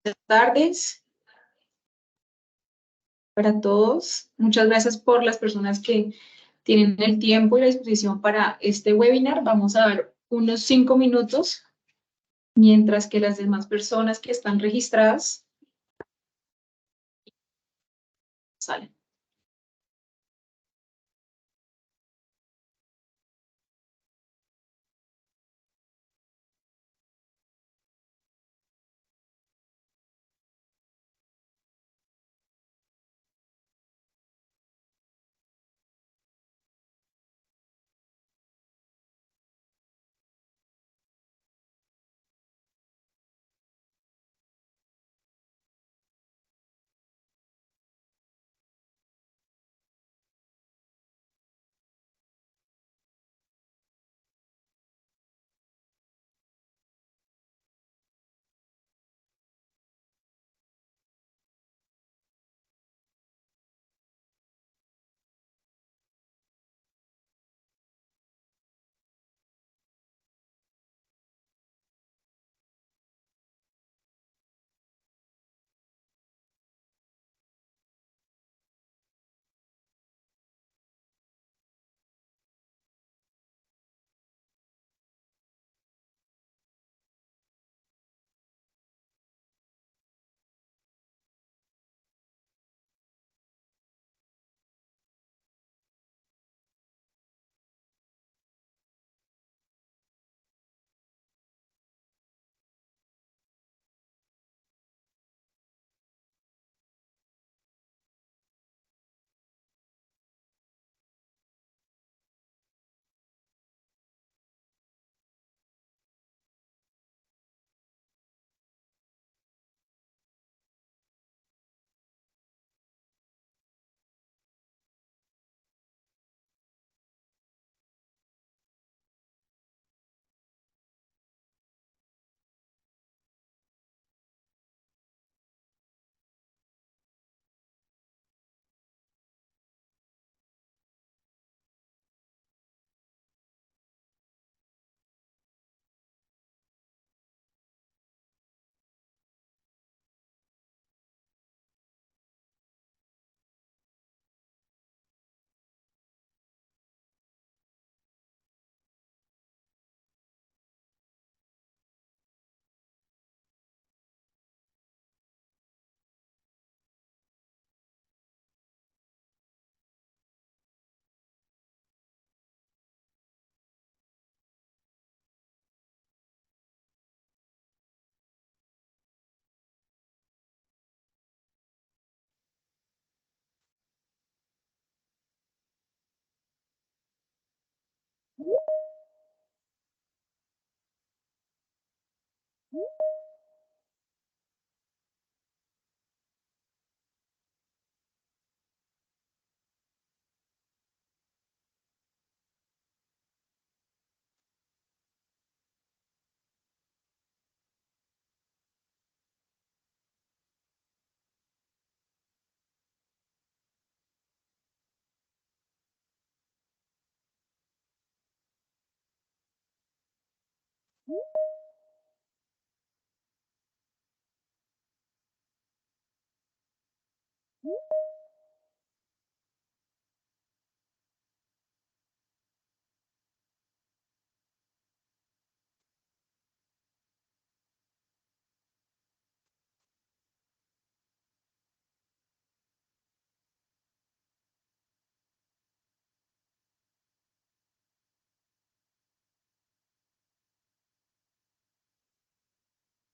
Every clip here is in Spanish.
Buenas tardes para todos. Muchas gracias por las personas que tienen el tiempo y la disposición para este webinar. Vamos a dar unos 5 minutos mientras que las demás personas que están registradas salen.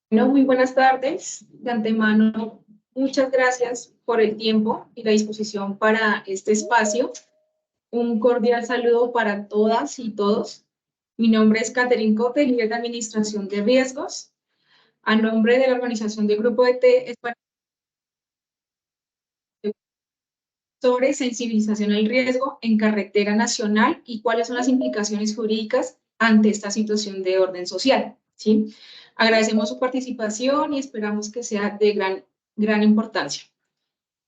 Bueno, muy buenas tardes. De antemano, muchas gracias por el tiempo y la disposición para este espacio. Un cordial saludo para todas y todos. Mi nombre es Catherine Cote, líder de Administración de Riesgos. A nombre de la organización de Grupo ET, es para sobre sensibilización al riesgo en carretera nacional y cuáles son las implicaciones jurídicas ante esta situación de orden social, ¿sí? Agradecemos su participación y esperamos que sea de gran importancia.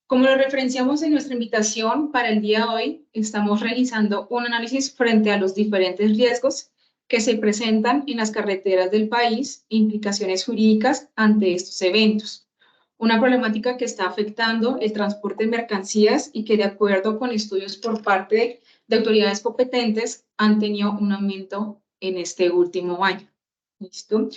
Como lo referenciamos en nuestra invitación para el día de hoy, estamos realizando un análisis frente a los diferentes riesgos que se presentan en las carreteras del país e implicaciones jurídicas ante estos eventos. una problemática que está afectando el transporte de mercancías y que de acuerdo con estudios por parte de autoridades competentes han tenido un aumento en este último año. ¿Listo?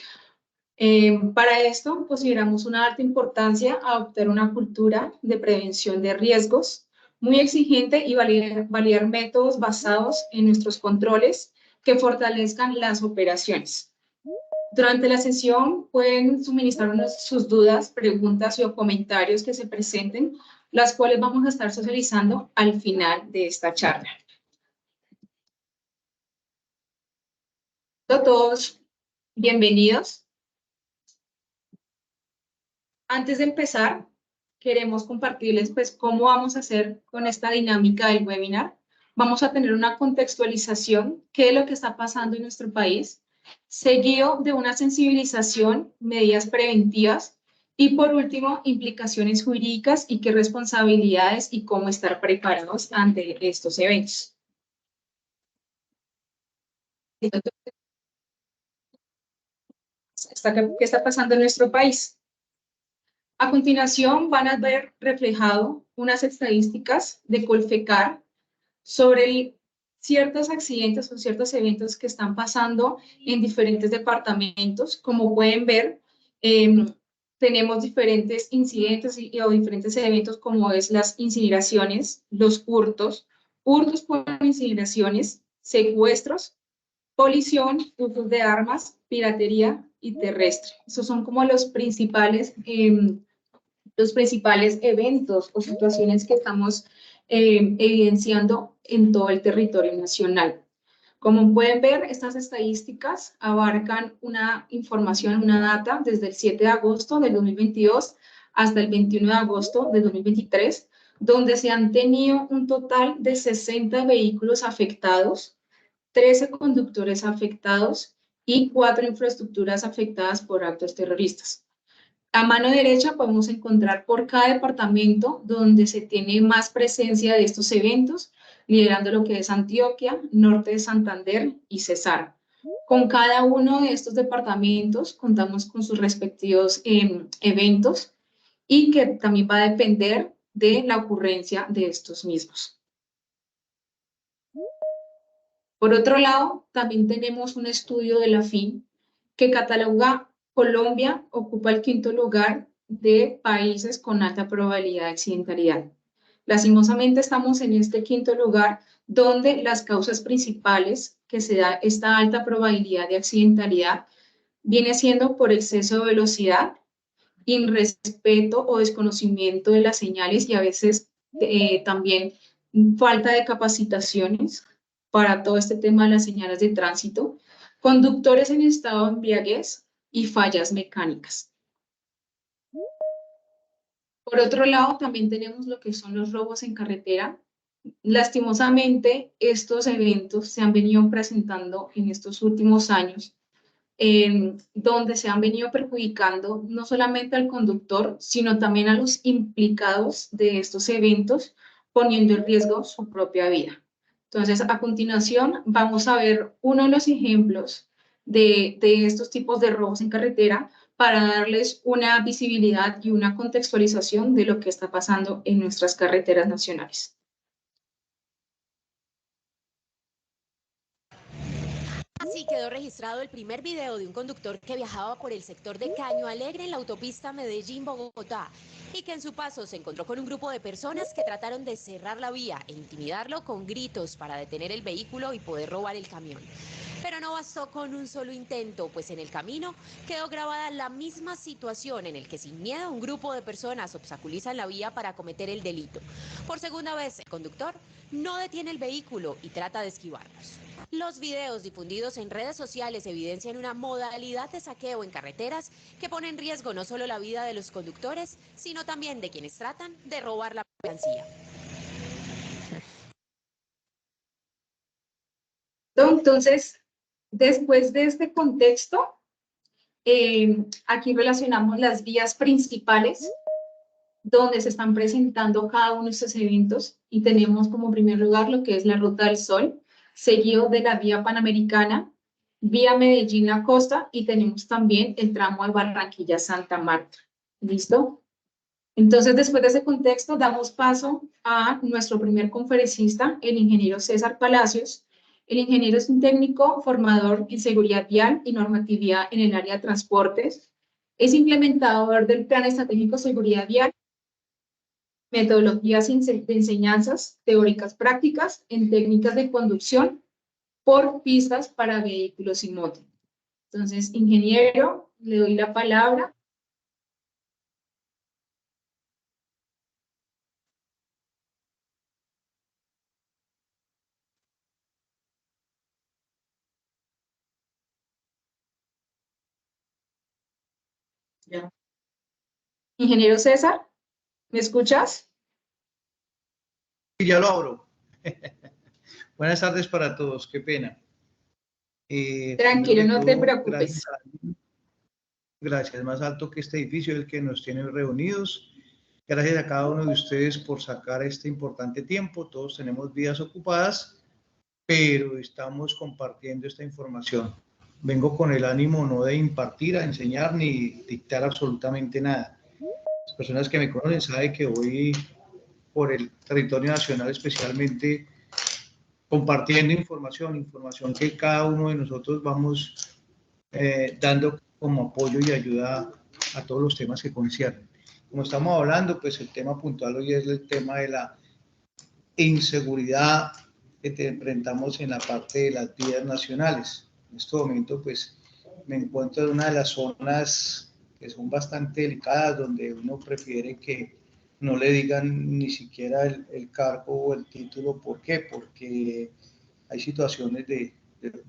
Para esto consideramos una alta importancia adoptar una cultura de prevención de riesgos muy exigente y validar métodos basados en nuestros controles que fortalezcan las operaciones. Durante la sesión pueden suministrarnos sus dudas, preguntas o comentarios que se presenten, las cuales vamos a estar socializando al final de esta charla. Todos bienvenidos. Antes de empezar, queremos compartirles pues cómo vamos a hacer con esta dinámica del webinar. Vamos a tener una contextualización, qué es lo que está pasando en nuestro país, seguido de una sensibilización, medidas preventivas y por último, implicaciones jurídicas y qué responsabilidades y cómo estar preparados ante estos eventos. ¿Qué está pasando en nuestro país? A continuación van a ver reflejado unas estadísticas de Colfecar sobre ciertos accidentes o ciertos eventos que están pasando en diferentes departamentos. Como pueden ver, tenemos diferentes incidentes o diferentes eventos como es las incineraciones, los hurtos por incineraciones, secuestros, colisión, usos de armas, piratería y terrestre. Esos son como los principales eventos o situaciones que estamos evidenciando en todo el territorio nacional. Como pueden ver, estas estadísticas abarcan una información, una data desde el 7 de agosto del 2022 hasta el 21 de agosto del 2023, donde se han tenido un total de 60 vehículos afectados, 13 conductores afectados y 4 infraestructuras afectadas por actos terroristas. A mano derecha podemos encontrar por cada departamento donde se tiene más presencia de estos eventos, liderando lo que es Antioquia, Norte de Santander y Cesar. Con cada uno de estos departamentos contamos con sus respectivos eventos y que también va a depender de la ocurrencia de estos mismos. Por otro lado, también tenemos un estudio de la FIN que cataloga Colombia ocupa el 5º lugar de países con alta probabilidad de accidentalidad. Lastimosamente estamos en este 5º lugar donde las causas principales que se da esta alta probabilidad de accidentalidad viene siendo por exceso de velocidad, irrespeto o desconocimiento de las señales y a veces también falta de capacitaciones para todo este tema de las señales de tránsito, conductores en estado de embriaguez y fallas mecánicas. Por otro lado, también tenemos lo que son los robos en carretera. Lastimosamente, estos eventos se han venido presentando en estos últimos años, donde se han venido perjudicando no solamente al conductor, sino también a los implicados de estos eventos, poniendo en riesgo su propia vida. Entonces, a continuación, vamos a ver uno de los ejemplos de estos tipos de robos en carretera para darles una visibilidad y una contextualización de lo que está pasando en nuestras carreteras nacionales. Así quedó registrado el primer video de un conductor que viajaba por el sector de Caño Alegre en la autopista Medellín-Bogotá y que en su paso se encontró con un grupo de personas que trataron de cerrar la vía e intimidarlo con gritos para detener el vehículo y poder robar el camión. Pero no bastó con un solo intento, pues en el camino quedó grabada la misma situación en el que sin miedo un grupo de personas obstaculizan la vía para cometer el delito. Por segunda vez, el conductor no detiene el vehículo y trata de esquivarlos. Los videos difundidos en redes sociales evidencian una modalidad de saqueo en carreteras que pone en riesgo no solo la vida de los conductores, sino también de quienes tratan de robar la mercancía. Entonces, después de este contexto, aquí relacionamos las vías principales donde se están presentando cada uno de estos eventos y tenemos como primer lugar lo que es la Ruta del Sol, seguido de la Vía Panamericana, Vía Medellín-La Costa y tenemos también el tramo de Barranquilla-Santa Marta. ¿Listo? Entonces, después de ese contexto, damos paso a nuestro primer conferencista, el ingeniero César Palacios. El ingeniero es un técnico formador en seguridad vial y normatividad en el área de transportes. Es implementador del Plan Estratégico de Seguridad Vial, metodologías de enseñanzas teóricas prácticas en técnicas de conducción por pistas para vehículos y motos. Entonces, ingeniero, le doy la palabra. Ya. Ingeniero César, ¿me escuchas? Sí, ya lo abro. Buenas tardes para todos, qué pena. Tranquilo, no te preocupes. Gracias, más alto que este edificio, el que nos tiene reunidos. Gracias a cada uno de ustedes por sacar este importante tiempo. Todos tenemos vidas ocupadas, pero estamos compartiendo esta información. Vengo con el ánimo no de impartir, a enseñar ni dictar absolutamente nada. Las personas que me conocen saben que voy por el territorio nacional, especialmente compartiendo información que cada uno de nosotros vamos dando como apoyo y ayuda a todos los temas que conciernen. Como estamos hablando, pues el tema puntual hoy es el tema de la inseguridad que te enfrentamos en la parte de las vías nacionales. En este momento, pues me encuentro en una de las zonas que son bastante delicadas, donde uno prefiere que no le digan ni siquiera el cargo o el título. ¿Por qué? Porque hay situaciones de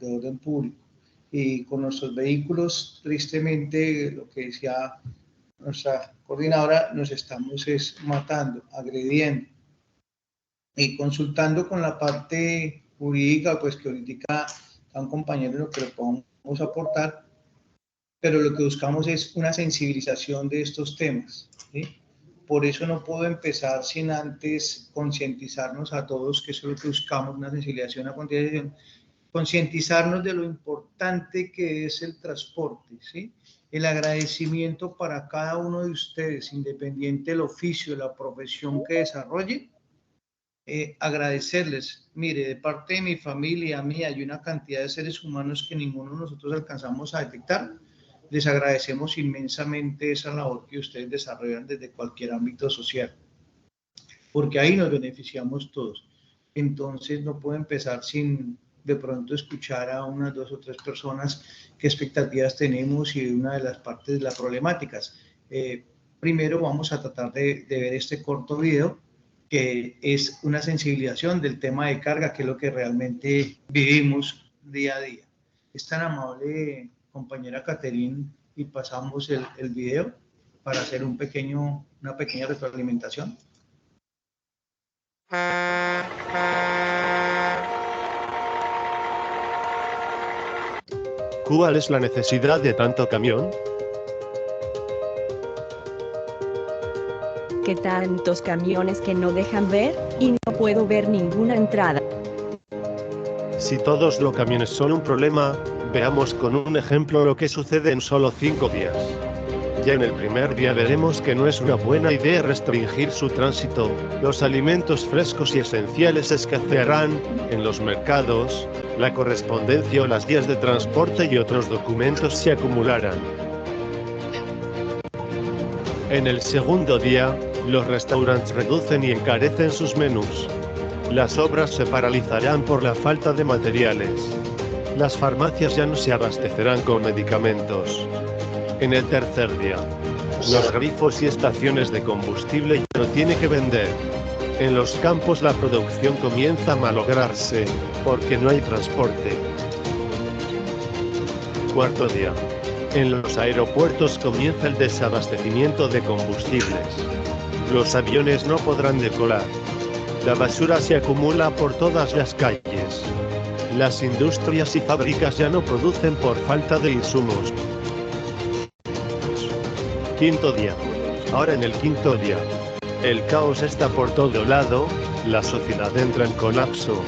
orden público. Y con nuestros vehículos, tristemente, lo que decía nuestra coordinadora, nos estamos matando, agrediendo. Y consultando con la parte jurídica, pues que ahorita está un compañero lo que le podemos aportar, pero lo que buscamos es una sensibilización de estos temas, ¿sí? Por eso no puedo empezar sin antes concientizarnos a todos, que eso es lo que buscamos, una sensibilización, una concientización, concientizarnos de lo importante que es el transporte, ¿sí? El agradecimiento para cada uno de ustedes, independiente del oficio, de la profesión que desarrollen, agradecerles. Mire, de parte de mi familia, mía, hay una cantidad de seres humanos que ninguno de nosotros alcanzamos a detectar. Les agradecemos inmensamente esa labor que ustedes desarrollan desde cualquier ámbito social, porque ahí nos beneficiamos todos. Entonces no puedo empezar sin de pronto escuchar a unas 2 o 3 personas qué expectativas tenemos y una de las partes de las problemáticas. Primero vamos a tratar de ver este corto video, que es una sensibilización del tema de carga, que es lo que realmente vivimos día a día. Es tan amable, compañera Caterine, y pasamos el video para hacer una pequeña retroalimentación. ¿Cuál es la necesidad de tanto camión? ¿Qué tantos camiones que no dejan ver, y no puedo ver ninguna entrada? Si todos los camiones son un problema, veamos con un ejemplo lo que sucede en solo 5 días. Ya en el primer día veremos que no es una buena idea restringir su tránsito. Los alimentos frescos y esenciales escasearán en los mercados, la correspondencia o las guías de transporte y otros documentos se acumularán. En el segundo día, los restaurantes reducen y encarecen sus menús. Las obras se paralizarán por la falta de materiales. Las farmacias ya no se abastecerán con medicamentos. En el tercer día, los grifos y estaciones de combustible ya no tienen que vender. En los campos la producción comienza a malograrse, porque no hay transporte. Cuarto día. En los aeropuertos comienza el desabastecimiento de combustibles. Los aviones no podrán decolar. La basura se acumula por todas las calles. Las industrias y fábricas ya no producen por falta de insumos. Quinto día. Ahora en el quinto día. El caos está por todo lado, la sociedad entra en colapso.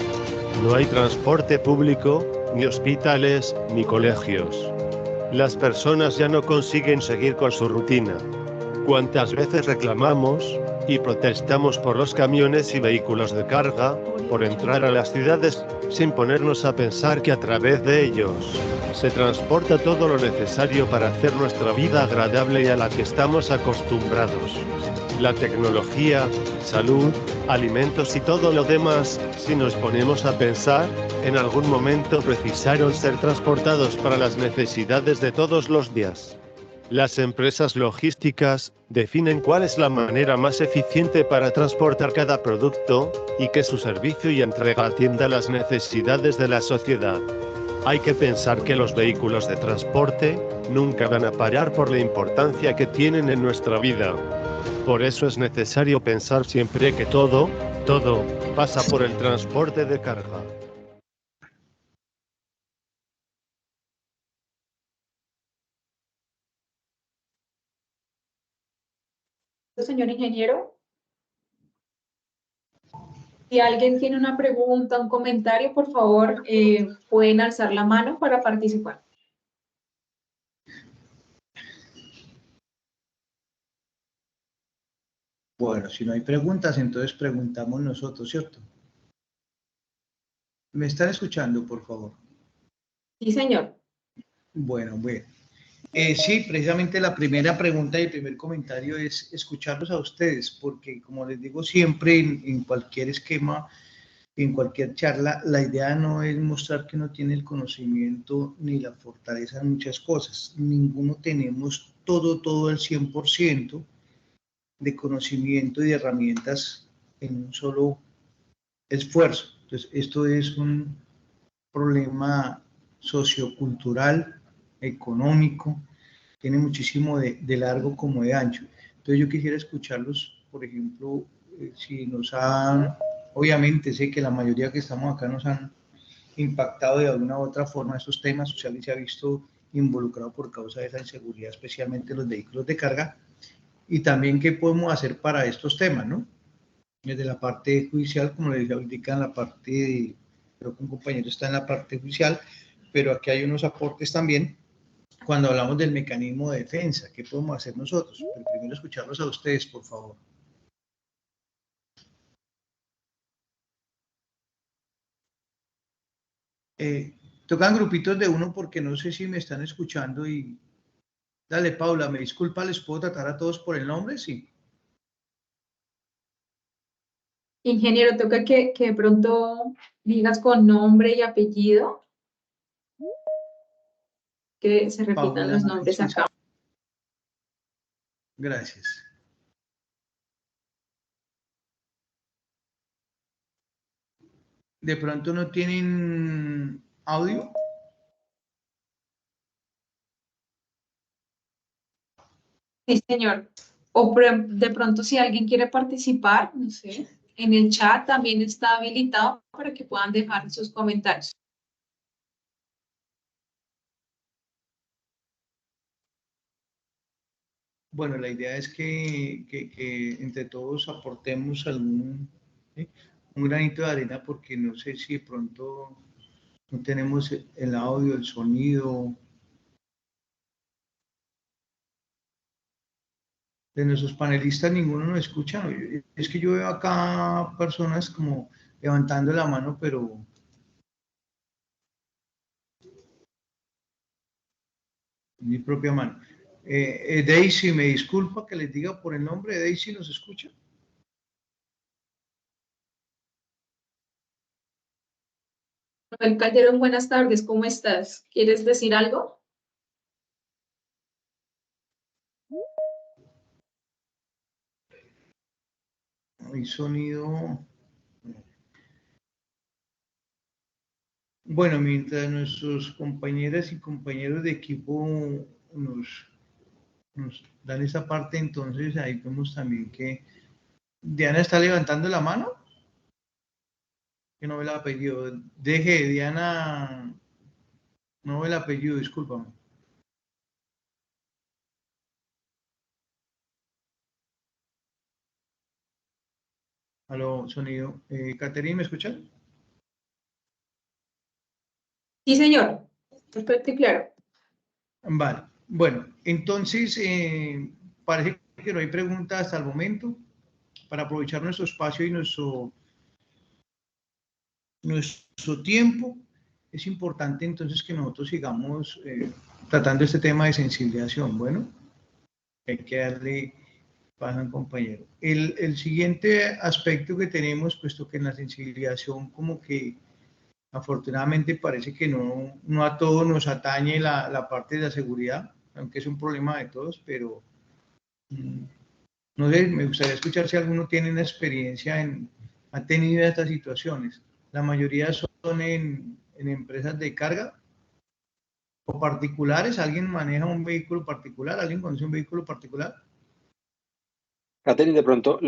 No hay transporte público, ni hospitales, ni colegios. Las personas ya no consiguen seguir con su rutina. ¿Cuántas veces reclamamos y protestamos por los camiones y vehículos de carga, por entrar a las ciudades, sin ponernos a pensar que a través de ellos se transporta todo lo necesario para hacer nuestra vida agradable y a la que estamos acostumbrados? La tecnología, salud, alimentos y todo lo demás, si nos ponemos a pensar, en algún momento precisaron ser transportados para las necesidades de todos los días. Las empresas logísticas definen cuál es la manera más eficiente para transportar cada producto, y que su servicio y entrega atienda las necesidades de la sociedad. Hay que pensar que los vehículos de transporte nunca van a parar por la importancia que tienen en nuestra vida. Por eso es necesario pensar siempre que todo pasa por el transporte de carga. Señor ingeniero, si alguien tiene una pregunta, un comentario, por favor, pueden alzar la mano para participar. Bueno, si no hay preguntas, entonces preguntamos nosotros, ¿cierto? ¿Me están escuchando, por favor? Sí, señor. Bueno. Sí, precisamente la primera pregunta y el primer comentario es escucharlos a ustedes, porque como les digo siempre en cualquier esquema, en cualquier charla, la idea no es mostrar que no tiene el conocimiento ni la fortaleza en muchas cosas. Ninguno tenemos todo el 100% de conocimiento y de herramientas en un solo esfuerzo. Entonces, esto es un problema sociocultural, económico, tiene muchísimo de largo como de ancho. Entonces yo quisiera escucharlos, por ejemplo, si nos han, obviamente sé que la mayoría que estamos acá nos han impactado de alguna u otra forma estos temas sociales, se ha visto involucrado por causa de esa inseguridad, especialmente los vehículos de carga, y también qué podemos hacer para estos temas, ¿no? Desde la parte judicial, como les indica en la parte de, creo que un compañero está en la parte judicial, pero aquí hay unos aportes también cuando hablamos del mecanismo de defensa. ¿Qué podemos hacer nosotros? Pero primero escucharlos a ustedes, por favor. Tocan grupitos de uno porque no sé si me están escuchando y... Dale, Paula, me disculpa, ¿les puedo tratar a todos por el nombre? Sí. Ingeniero, toca que de pronto digas con nombre y apellido, que se repitan Paula, los nombres sí, acá. gracias. ¿De pronto no tienen audio? Sí, señor. O de pronto si alguien quiere participar, no sé, en el chat también está habilitado para que puedan dejar sus comentarios. Bueno, la idea es que entre todos aportemos algún, ¿sí?, un granito de arena, porque no sé si de pronto no tenemos el audio, el sonido. De nuestros panelistas ninguno nos escucha. Es que yo veo acá personas como levantando la mano, pero mi propia mano. Daisy, me disculpa que les diga por el nombre. Daisy, ¿nos escucha? Manuel Calderón, buenas tardes, ¿cómo estás? ¿Quieres decir algo? Hay sonido. Bueno, mientras nuestros compañeras y compañeros de equipo nos dan esa parte, entonces ahí vemos también que Diana está levantando la mano. Que no ve el apellido. Deje, Diana, no ve el apellido, discúlpame. Aló, sonido. Caterina, ¿me escuchan? Sí, señor. Perfecto y claro. Vale. Bueno, entonces parece que no hay preguntas hasta el momento. Para aprovechar nuestro espacio y nuestro tiempo, es importante entonces que nosotros sigamos tratando este tema de sensibilización. Bueno, hay que darle paso al compañero. El siguiente aspecto que tenemos, puesto que en la sensibilización como que afortunadamente parece que no a todos nos atañe la parte de la seguridad, aunque es un problema de todos, pero no sé, me gustaría escuchar si alguno tiene una experiencia ha tenido estas situaciones. La mayoría son en empresas de carga o particulares. ¿Alguien maneja un vehículo particular? ¿Alguien conoce un vehículo particular? Catherine, de pronto,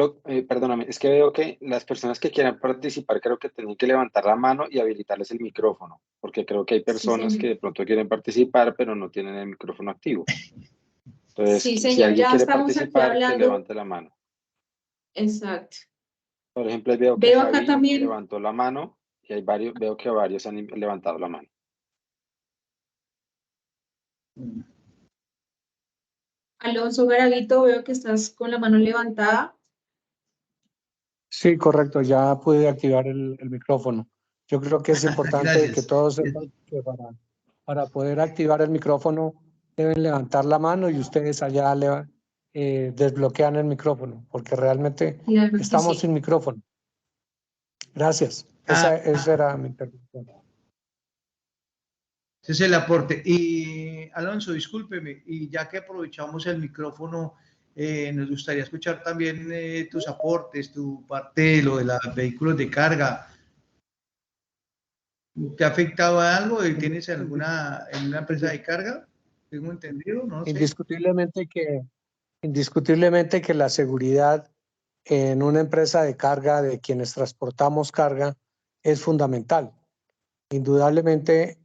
perdóname, es que veo que las personas que quieran participar creo que tienen que levantar la mano y habilitarles el micrófono, porque creo que hay personas señor. que de pronto quieren participar, pero no tienen el micrófono activo. Entonces, Sí, si señor, alguien ya quiere estamos aquí participar, que hablando. levante la mano. Exacto. Por ejemplo, ahí veo que Veo acá Javi también. levantó la mano y hay veo que varios han levantado la mano. Alonso Garavito, veo que estás con la mano levantada. Sí, correcto, ya pude activar el micrófono. Yo creo que es importante que Gracias. todos sepan que para poder activar el micrófono deben levantar la mano y ustedes allá desbloquean el micrófono, porque realmente Claro que estamos sí. sin micrófono. Gracias. Esa era mi intervención. Ese es el aporte. Y Alonso, discúlpeme, y ya que aprovechamos el micrófono, nos gustaría escuchar también tus aportes, tu parte de lo de los vehículos de carga. ¿Te ha afectado algo? ¿Tienes en una empresa de carga? ¿Tengo entendido? No sé. Indiscutiblemente que la seguridad en una empresa de carga de quienes transportamos carga es fundamental. Indudablemente,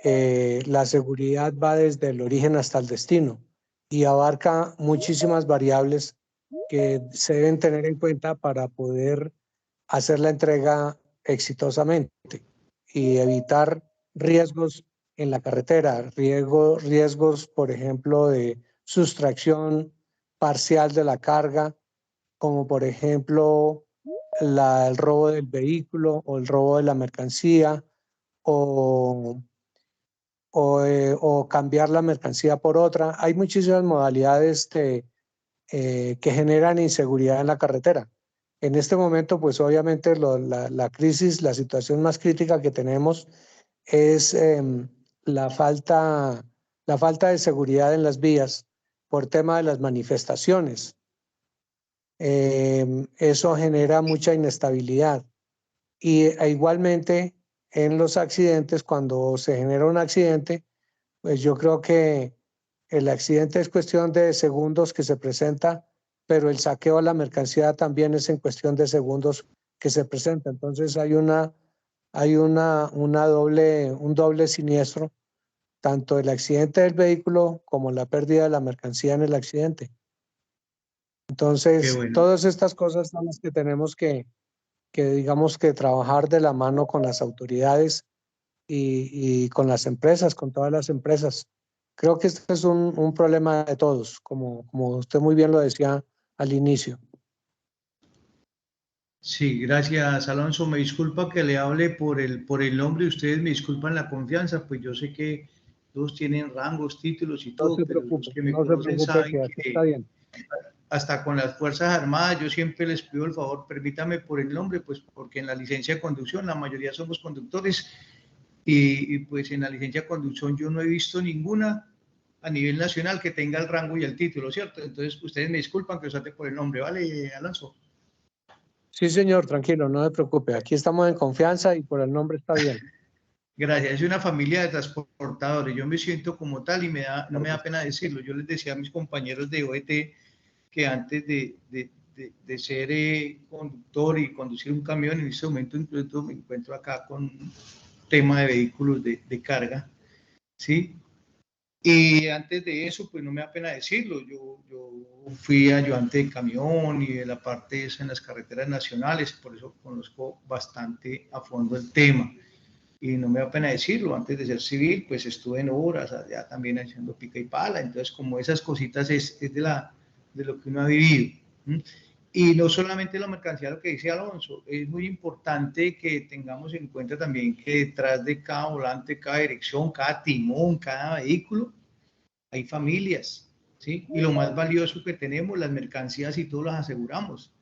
la seguridad va desde el origen hasta el destino y abarca muchísimas variables que se deben tener en cuenta para poder hacer la entrega exitosamente y evitar riesgos en la carretera, riesgos, por ejemplo, de sustracción parcial de la carga, como por ejemplo el robo del vehículo o el robo de la mercancía o cambiar la mercancía por otra. Hay muchísimas modalidades que generan inseguridad en la carretera. En este momento, pues obviamente la crisis, la situación más crítica que tenemos es la falta de seguridad en las vías por tema de las manifestaciones. Eso genera mucha inestabilidad. Igualmente en los accidentes, cuando se genera un accidente, pues yo creo que el accidente es cuestión de segundos que se presenta, pero el saqueo de la mercancía también es en cuestión de segundos que se presenta. Entonces hay un doble siniestro, tanto el accidente del vehículo como la pérdida de la mercancía en el accidente. Entonces, bueno. Todas estas cosas son las que tenemos que digamos que trabajar de la mano con las autoridades y con las empresas, con todas las empresas. Creo que este es un problema de todos, como usted muy bien lo decía al inicio. Sí, gracias, Alonso. Me disculpa que le hable por el nombre. Ustedes me disculpan la confianza, pues yo sé que todos tienen rangos, títulos y todo, pero los que me conocen saben que está que bien. hasta con las Fuerzas Armadas yo siempre les pido el favor, permítame por el nombre, pues porque en la licencia de conducción la mayoría somos conductores y pues en la licencia de conducción yo no he visto ninguna a nivel nacional que tenga el rango y el título, ¿cierto? Entonces ustedes me disculpan que os trate por el nombre, ¿vale, Alonso? Sí, señor, tranquilo, no se preocupe. Aquí estamos en confianza y por el nombre está bien. Gracias, es una familia de transportadores. Yo me siento como tal y no me da pena decirlo. Yo les decía a mis compañeros de OET que antes de ser conductor y conducir un camión, en este momento incluso me encuentro acá con un tema de vehículos de carga, ¿sí? Y antes de eso, pues no me da pena decirlo, yo fui ayudante de camión y de la parte esa en las carreteras nacionales, por eso conozco bastante a fondo el tema. Y no me da pena decirlo, antes de ser civil, pues estuve en obras, allá también haciendo pica y pala, entonces como esas cositas es de uno ha vivido. Y no solamente la mercancía, lo que dice Alonso, es muy importante que tengamos en cuenta también que detrás de cada volante, cada dirección, cada timón, cada vehículo, hay familias, ¿sí? Y lo más valioso que tenemos, las mercancías y todo las aseguramos.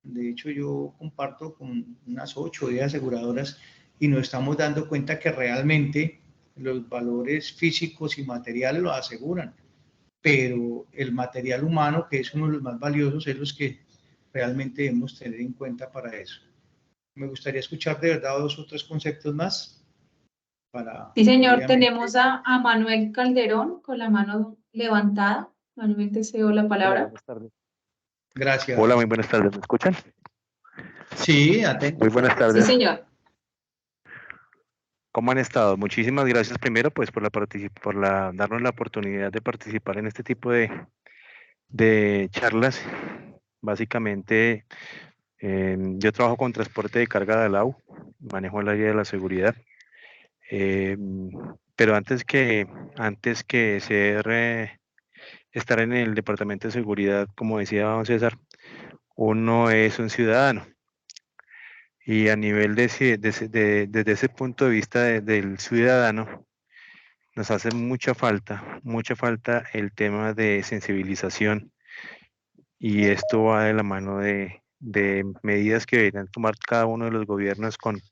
De hecho, yo comparto con unas 8 o 10 aseguradoras y nos estamos dando cuenta que realmente los valores físicos y materiales los aseguran, pero el material humano, que es uno de los más valiosos, es los que realmente debemos tener en cuenta para eso. Me gustaría escuchar de verdad 2 o 3 conceptos más. Sí, señor, tenemos a Manuel Calderón con la mano levantada. Manuel, te cedo la palabra. Hola, buenas tardes. Gracias. Hola, muy buenas tardes. ¿Me escuchan? Sí, atento. Muy buenas tardes. Sí, señor. ¿Cómo han estado? Muchísimas gracias primero pues por darnos la oportunidad de participar en este tipo de charlas. Básicamente, yo trabajo con transporte de carga de ALAU, manejo el área de la seguridad. Pero antes que estar en el departamento de seguridad, como decía don César, uno es un ciudadano. Y a nivel desde ese punto de vista del ciudadano, nos hace mucha falta el tema de sensibilización. Y esto va de la mano de medidas que deberían tomar cada uno de los gobiernos con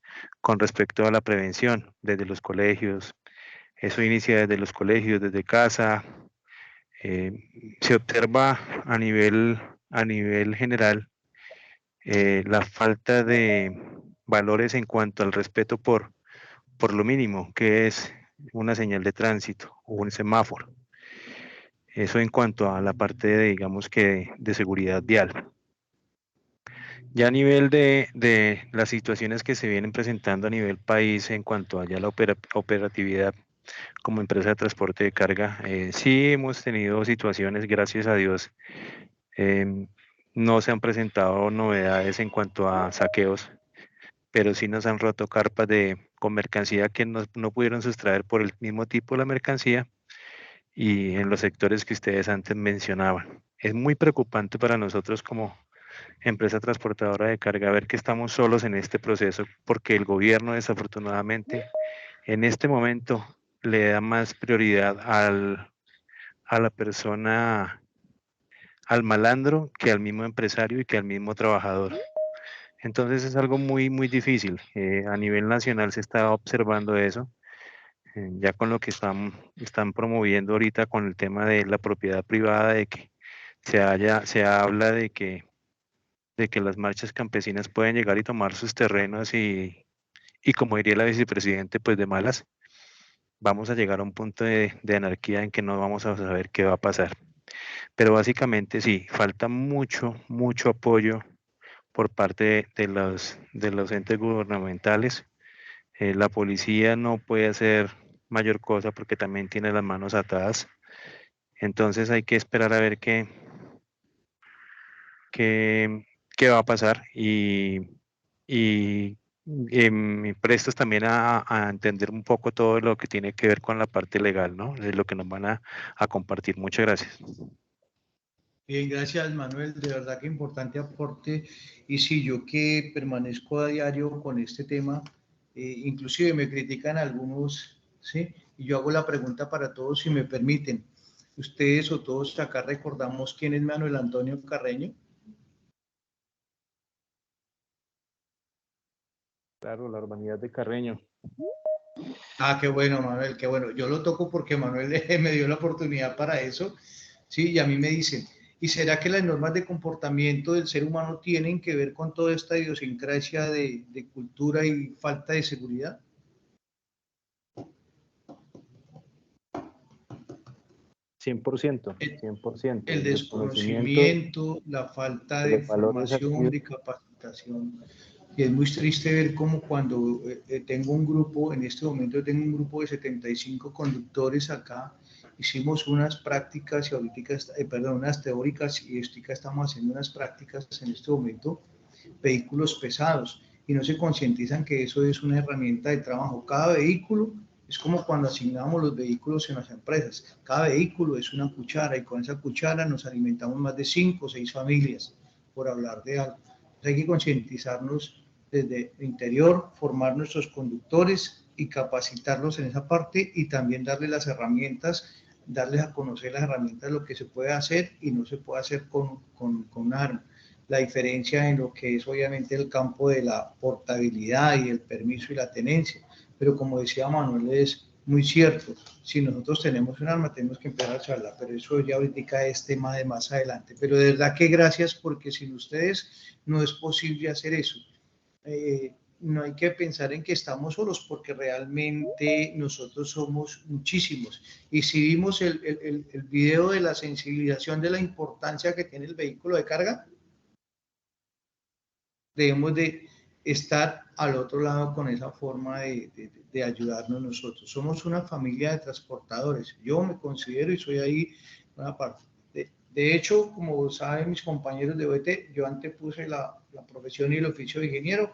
respecto a la prevención, desde los colegios. Eso inicia desde los colegios, desde casa. Se observa a nivel general la falta de valores en cuanto al respeto por lo mínimo, que es una señal de tránsito o un semáforo. Eso en cuanto a la parte de, digamos que de seguridad vial. Ya a nivel de las situaciones que se vienen presentando a nivel país en cuanto a ya la operatividad como empresa de transporte de carga, sí hemos tenido situaciones, gracias a Dios, no se han presentado novedades en cuanto a saqueos, pero sí nos han roto carpas con mercancía que no pudieron sustraer por el mismo tipo de la mercancía y en los sectores que ustedes antes mencionaban. Es muy preocupante para nosotros como empresa transportadora de carga ver que estamos solos en este proceso porque el gobierno desafortunadamente en este momento le da más prioridad a la persona, al malandro, que al mismo empresario y que al mismo trabajador. Entonces es algo muy, muy difícil. A nivel nacional se está observando eso, ya con lo que están promoviendo ahorita con el tema de la propiedad privada, de que se habla de que las marchas campesinas pueden llegar y tomar sus terrenos y como diría la vicepresidente, pues de malas, vamos a llegar a un punto de anarquía en que no vamos a saber qué va a pasar. Pero básicamente sí, falta mucho, mucho apoyo por parte de los entes gubernamentales. La policía no puede hacer mayor cosa porque también tiene las manos atadas. Entonces hay que esperar a ver qué va a pasar y prestos también a entender un poco todo lo que tiene que ver con la parte legal, ¿no? De lo que nos van a compartir. Muchas gracias. Bien, gracias Manuel, de verdad que importante aporte. Y sí, yo que permanezco a diario con este tema, inclusive me critican algunos, ¿sí? Y yo hago la pregunta para todos, si me permiten. ¿Ustedes o todos acá recordamos quién es Manuel Antonio Carreño? Claro, la urbanidad de Carreño. Ah, qué bueno, Manuel, qué bueno. Yo lo toco porque Manuel me dio la oportunidad para eso, ¿sí? Y a mí me dicen, ¿y será que las normas de comportamiento del ser humano tienen que ver con toda esta idiosincrasia de cultura y falta de seguridad? El desconocimiento, la falta de formación, de capacitación. Y es muy triste ver cómo cuando tengo un grupo, en este momento tengo un grupo de 75 conductores acá, hicimos unas prácticas y ahorita, unas teóricas y ahorita estamos haciendo unas prácticas en este momento, vehículos pesados, y no se concientizan que eso es una herramienta de trabajo. Cada vehículo Es como cuando asignamos los vehículos en las empresas. Cada vehículo es una cuchara y con esa cuchara nos alimentamos más de 5 o 6 familias, por hablar de algo. Entonces hay que concientizarnos desde el interior, formar nuestros conductores y capacitarlos en esa parte y también darles las herramientas, darles a conocer las herramientas, lo que se puede hacer y no se puede hacer con un arma. La diferencia en lo que es obviamente el campo de la portabilidad y el permiso y la tenencia. Pero como decía Manuel, es muy cierto, si nosotros tenemos un arma tenemos que empezar a charlar, pero eso ya ahorita es tema de más adelante. Pero de verdad que gracias, porque sin ustedes no es posible hacer eso. No hay que pensar en que estamos solos, porque realmente nosotros somos muchísimos. Y si vimos el video de la sensibilización de la importancia que tiene el vehículo de carga, debemos de estar al otro lado con esa forma de ayudarnos nosotros. Somos una familia de transportadores. Yo me considero y soy ahí una parte. De hecho, como saben mis compañeros de OET, yo antepuse la profesión y el oficio de ingeniero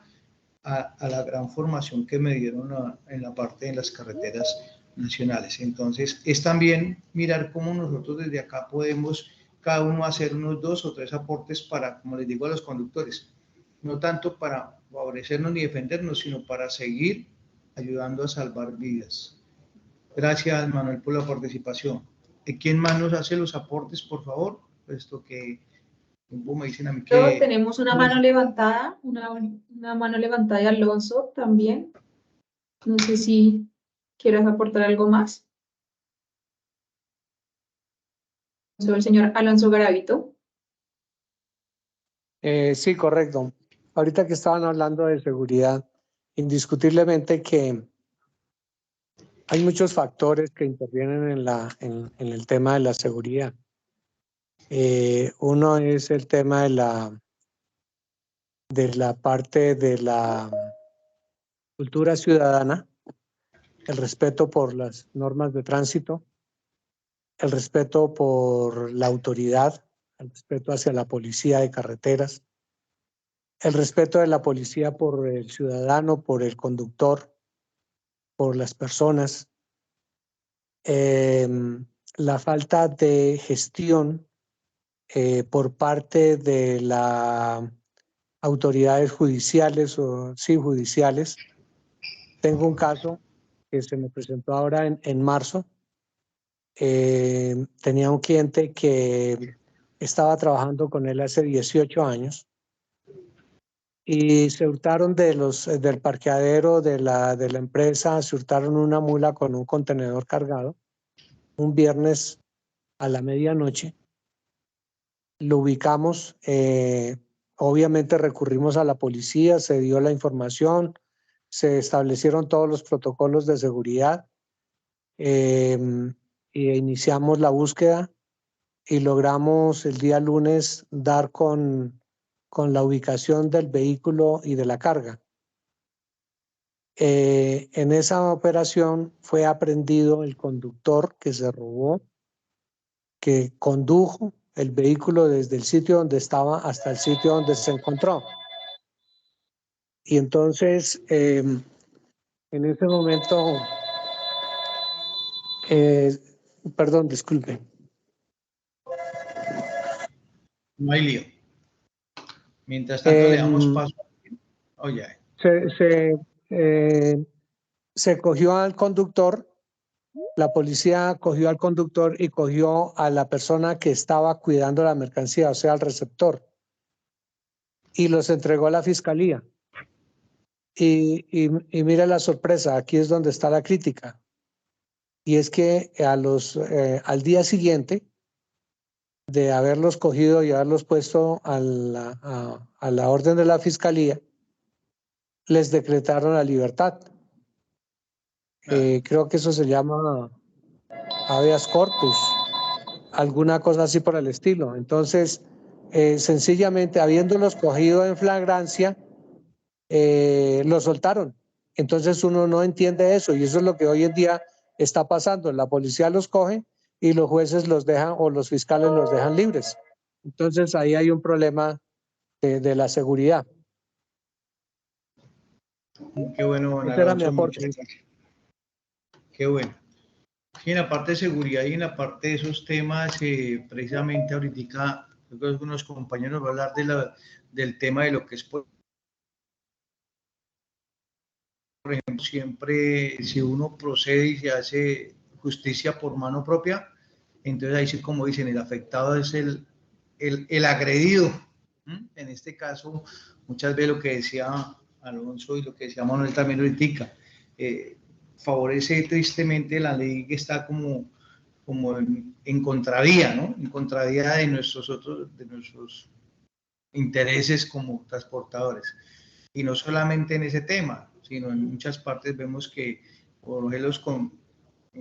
a la gran formación que me dieron en la parte de las carreteras nacionales. Entonces, es también mirar cómo nosotros desde acá podemos cada uno hacer unos 2 o 3 aportes para, como les digo a los conductores, no tanto para favorecernos ni defendernos, sino para seguir ayudando a salvar vidas. Gracias, Manuel, por la participación. ¿Quién más nos hace los aportes, por favor? Puesto que me dicen a mí que... Tenemos una mano levantada, una mano levantada de Alonso también. No sé si quieras aportar algo más. Soy el señor Alonso Garavito. Sí, correcto. Ahorita que estaban hablando de seguridad, indiscutiblemente que hay muchos factores que intervienen en el tema de la seguridad. Uno es el tema de la parte de la cultura ciudadana, el respeto por las normas de tránsito, el respeto por la autoridad, el respeto hacia la policía de carreteras, el respeto de la policía por el ciudadano, por el conductor, por las personas, la falta de gestión por parte de las autoridades judiciales o sí judiciales. Tengo un caso que se me presentó ahora en marzo. Tenía un cliente que estaba trabajando con él hace 18 años y se hurtaron del parqueadero de la empresa, se hurtaron una mula con un contenedor cargado un viernes a la medianoche. Lo ubicamos, obviamente recurrimos a la policía, se dio la información, se establecieron todos los protocolos de seguridad e iniciamos la búsqueda y logramos el día lunes dar con la ubicación del vehículo y de la carga. En esa operación fue aprehendido el conductor que se robó, que condujo el vehículo desde el sitio donde estaba hasta el sitio donde se encontró. Y entonces, en ese momento, perdón, disculpe. No hay lío. Mientras tanto, le damos paso. Oye. Se cogió al conductor, la policía cogió al conductor y cogió a la persona que estaba cuidando la mercancía, o sea, al receptor, y los entregó a la fiscalía. Y mira la sorpresa, aquí es donde está la crítica. Y es que al día siguiente de haberlos cogido y haberlos puesto a la orden de la fiscalía, les decretaron la libertad. Creo que eso se llama habeas corpus, alguna cosa así por el estilo. Entonces, sencillamente, habiéndolos cogido en flagrancia, los soltaron. Entonces uno no entiende eso y eso es lo que hoy en día está pasando. La policía los coge y los jueces los dejan o los fiscales los dejan libres. Entonces ahí hay un problema de la seguridad. Qué bueno, Ese era mi aporte. qué bueno. Sí, en la parte de seguridad y en la parte de esos temas, precisamente ahorita creo que algunos compañeros van a hablar del tema de lo que es, por ejemplo, siempre si uno procede y se hace justicia por mano propia, entonces ahí sí, como dicen, el afectado es el agredido. En este caso, muchas veces lo que decía Alonso y lo que decía Manuel también ahorita, favorece tristemente la ley que está como en contravía, ¿no? En contravía de nuestros intereses como transportadores. Y no solamente en ese tema, sino en muchas partes vemos que por ejemplo con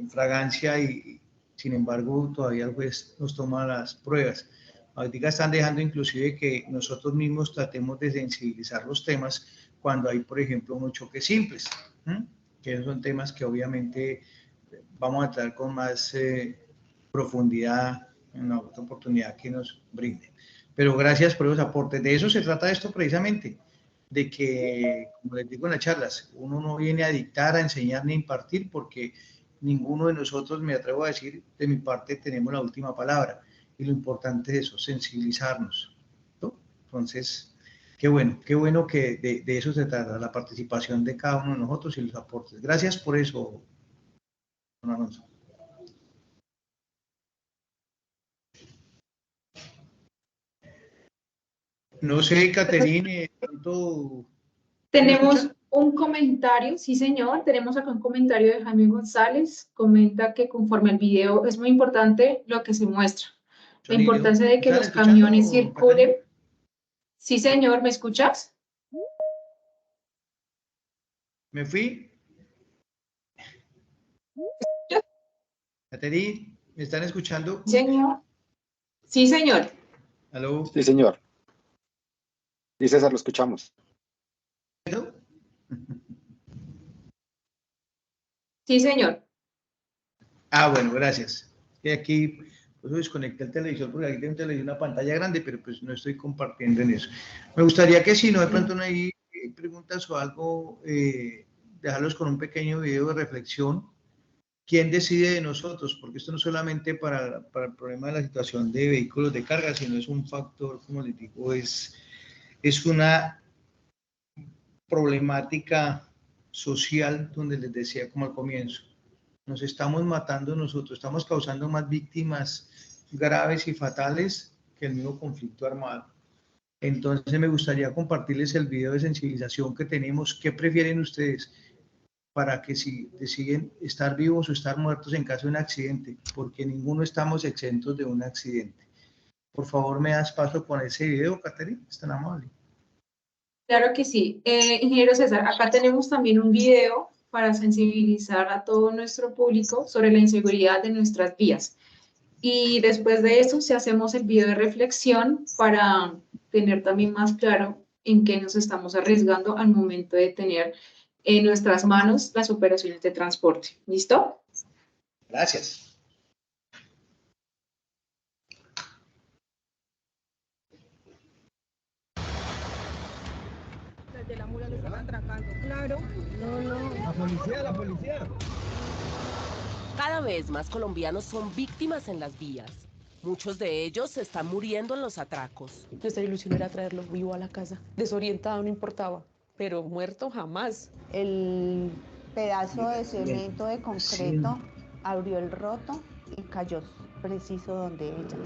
fragancia y sin embargo todavía el juez nos toma las pruebas. Ahorita están dejando inclusive que nosotros mismos tratemos de sensibilizar los temas cuando hay, por ejemplo, unos choques simples, que son temas que obviamente vamos a tratar con más profundidad en la otra oportunidad que nos brinde. Pero gracias por los aportes. De eso se trata esto precisamente, de que, como les digo en las charlas, uno no viene a dictar, a enseñar ni a impartir, porque ninguno de nosotros, me atrevo a decir, de mi parte, tenemos la última palabra. Y lo importante es eso, sensibilizarnos, ¿no? Entonces, qué bueno que de eso se trata, la participación de cada uno de nosotros y los aportes. Gracias por eso, don Alonso. No sé, Caterine, ¿tú Tenemos un comentario, sí señor, tenemos acá un comentario de Jaime González, comenta que conforme al video es muy importante lo que se muestra, la importancia de que los camiones circulen. Sí señor, ¿me escuchas? ¿Me fui? Caterine, ¿me están escuchando? Señor. Sí señor. ¿Aló? Sí, señor. Sí, César, lo escuchamos. Sí señor. Ah, bueno, gracias. Y aquí, pues desconecté el televisor porque aquí tengo un televisor, una pantalla grande, pero pues no estoy compartiendo en eso. Me gustaría que si no de pronto no hay preguntas o algo, dejarlos con un pequeño video de reflexión. ¿Quién decide de nosotros? Porque esto no solamente para el problema de la situación de vehículos de carga, sino es un factor, como les digo, es una problemática social donde les decía como al comienzo. Nos estamos matando nosotros, estamos causando más víctimas graves y fatales que el mismo conflicto armado. Entonces me gustaría compartirles el video de sensibilización que tenemos. ¿Qué prefieren ustedes para que si deciden estar vivos o estar muertos en caso de un accidente? Porque ninguno estamos exentos de un accidente. Por favor, me das paso con ese video, Caterina, es tan amable. Claro que sí. Ingeniero César, acá tenemos también un video para sensibilizar a todo nuestro público sobre la inseguridad de nuestras vías. Y después de eso, si hacemos el video de reflexión para tener también más claro en qué nos estamos arriesgando al momento de tener en nuestras manos las operaciones de transporte. ¿Listo? Gracias. De la mula lo están atracando, claro. No. La policía. Cada vez más colombianos son víctimas en las vías. Muchos de ellos se están muriendo en los atracos. Nuestra ilusión era traerlo vivo a la casa. Desorientado no importaba, pero muerto jamás. El pedazo de cemento de concreto abrió el roto y cayó preciso donde ella.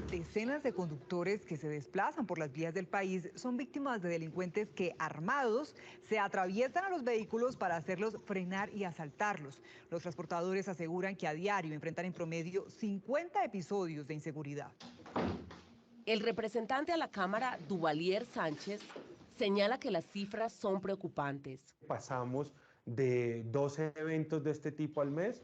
Decenas de conductores que se desplazan por las vías del país son víctimas de delincuentes que, armados, se atraviesan a los vehículos para hacerlos frenar y asaltarlos. Los transportadores aseguran que a diario enfrentan en promedio 50 episodios de inseguridad. El representante a la Cámara, Duvalier Sánchez, señala que las cifras son preocupantes. Pasamos de 12 eventos de este tipo al mes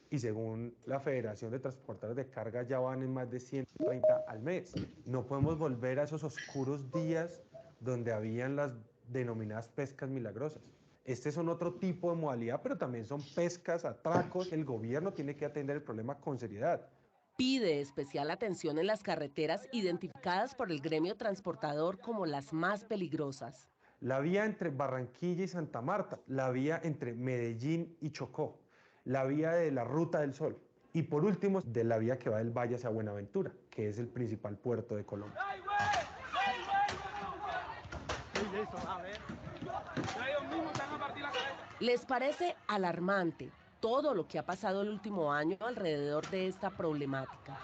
y según la Federación de Transportadores de Carga ya van en más de 130 al mes. No podemos volver a esos oscuros días donde habían las denominadas pescas milagrosas. Este son otro tipo de modalidad, pero también son pescas, atracos. El gobierno tiene que atender el problema con seriedad. Pide especial atención en las carreteras identificadas por el gremio transportador como las más peligrosas. la vía entre Barranquilla y Santa Marta, la vía entre Medellín y Chocó, la vía de la Ruta del Sol y por último de la vía que va del Valle hacia Buenaventura, que es el principal puerto de Colombia. ¿Les parece alarmante todo lo que ha pasado el último año alrededor de esta problemática?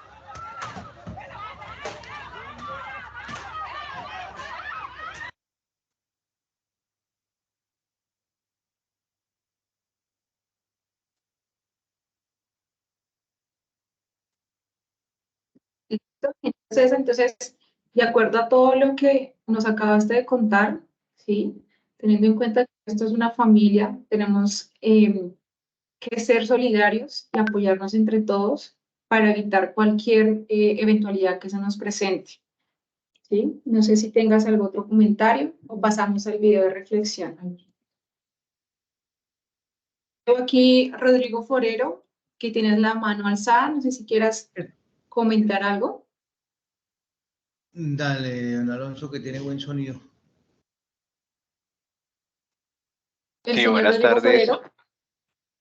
Listo. Entonces, de acuerdo a todo lo que nos acabaste de contar, ¿sí? Teniendo en cuenta que esto es una familia, tenemos que ser solidarios y apoyarnos entre todos para evitar cualquier eventualidad que se nos presente, ¿sí? No sé si tengas algún otro comentario o pasamos al video de reflexión. Veo aquí Rodrigo Forero, que tienes la mano alzada, no sé si quieras comentar algo. Dale, don Alonso, que tiene buen sonido. El Sí, señor buenas Rodrigo tardes. Forero.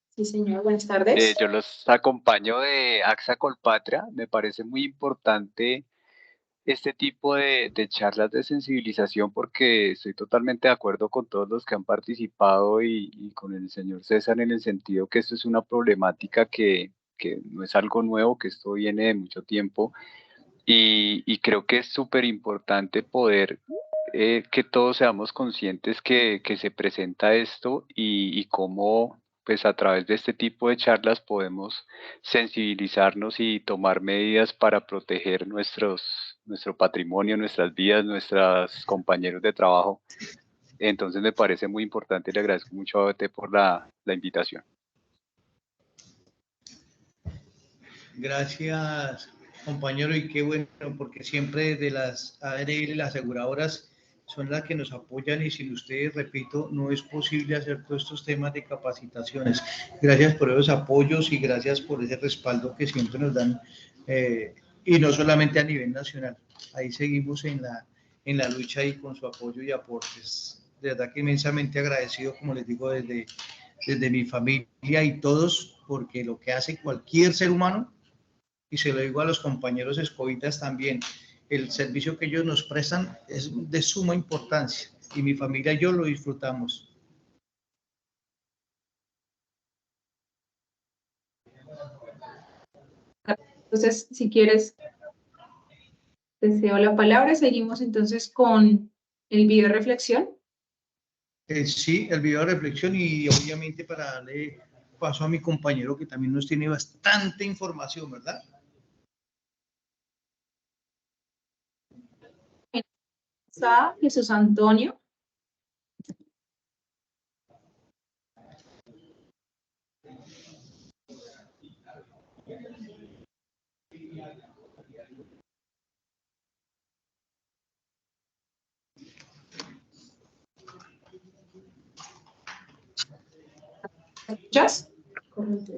Sí, señor, buenas tardes. Yo los acompaño de AXA Colpatria. Me parece muy importante este tipo de charlas de sensibilización porque estoy totalmente de acuerdo con todos los que han participado y con el señor César en el sentido que esto es una problemática que no es algo nuevo, que esto viene de mucho tiempo y creo que es súper importante poder que todos seamos conscientes que se presenta esto y cómo pues a través de este tipo de charlas podemos sensibilizarnos y tomar medidas para proteger nuestro patrimonio, nuestras vidas, nuestros compañeros de trabajo. Entonces me parece muy importante y le agradezco mucho a ABT por la invitación. Gracias, compañero, y qué bueno, porque siempre de las ARL, las aseguradoras, son las que nos apoyan y sin ustedes, repito, no es posible hacer todos estos temas de capacitaciones. Gracias por esos apoyos y gracias por ese respaldo que siempre nos dan, y no solamente a nivel nacional. Ahí seguimos en la lucha y con su apoyo y aportes. De verdad que inmensamente agradecido, como les digo, desde mi familia y todos, porque lo que hace cualquier ser humano, y se lo digo a los compañeros escobitas también, el servicio que ellos nos prestan es de suma importancia y mi familia y yo lo disfrutamos. Entonces, si quieres, te cedo la palabra. Seguimos entonces con el video de reflexión. Sí, el video de reflexión y obviamente para darle paso a mi compañero que también nos tiene bastante información, ¿verdad? Está Jesús Antonio. ¿Me escuchas?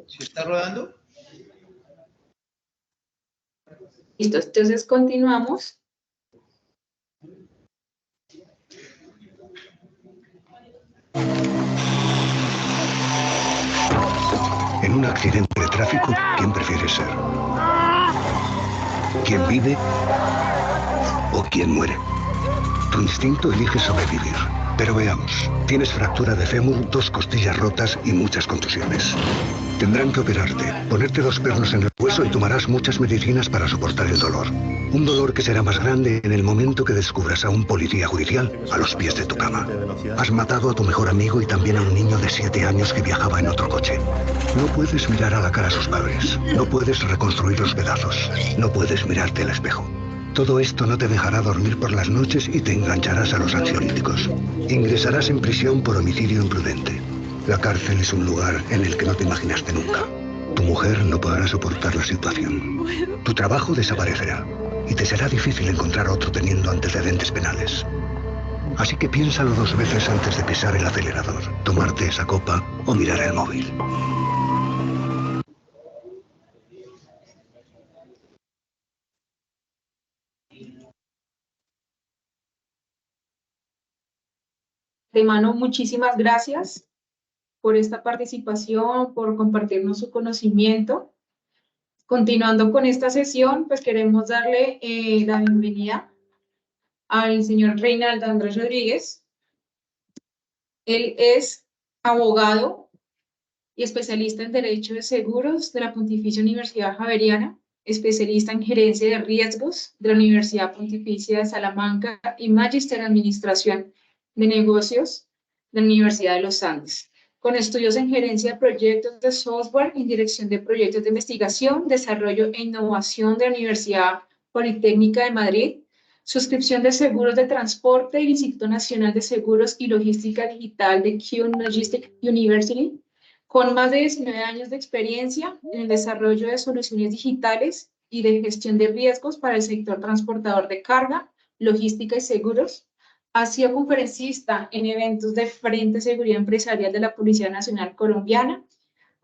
¿Sí está rodando? Listo, entonces continuamos. En un accidente de tráfico, ¿quién prefieres ser? ¿Quién vive o quién muere? Tu instinto elige sobrevivir. Pero veamos, tienes fractura de fémur, 2 costillas rotas y muchas contusiones. Tendrán que operarte, ponerte 2 pernos en el hueso y tomarás muchas medicinas para soportar el dolor. Un dolor que será más grande en el momento que descubras a un policía judicial a los pies de tu cama. Has matado a tu mejor amigo y también a un niño de 7 años que viajaba en otro coche. No puedes mirar a la cara a sus padres. No puedes reconstruir los pedazos. No puedes mirarte al espejo. Todo esto no te dejará dormir por las noches y te engancharás a los ansiolíticos. Ingresarás en prisión por homicidio imprudente. La cárcel es un lugar en el que no te imaginaste nunca. Tu mujer no podrá soportar la situación. Tu trabajo desaparecerá y te será difícil encontrar otro teniendo antecedentes penales. Así que piénsalo 2 veces antes de pisar el acelerador, tomarte esa copa o mirar el móvil. De mano, muchísimas gracias por esta participación, por compartirnos su conocimiento. Continuando con esta sesión, pues queremos darle la bienvenida al señor Reinaldo Andrés Rodríguez. Él es abogado y especialista en Derecho de Seguros de la Pontificia Universidad Javeriana, especialista en Gerencia de Riesgos de la Universidad Pontificia de Salamanca y Magíster en Administración de Negocios de la Universidad de los Andes, con estudios en Gerencia de Proyectos de Software y Dirección de Proyectos de Investigación, Desarrollo e Innovación de la Universidad Politécnica de Madrid, suscripción de seguros de transporte del Instituto Nacional de Seguros y Logística Digital de Kew Logistics University, con más de 19 años de experiencia en el desarrollo de soluciones digitales y de gestión de riesgos para el sector transportador de carga, logística y seguros. Ha sido conferencista en eventos de Frente Seguridad Empresarial de la Policía Nacional Colombiana,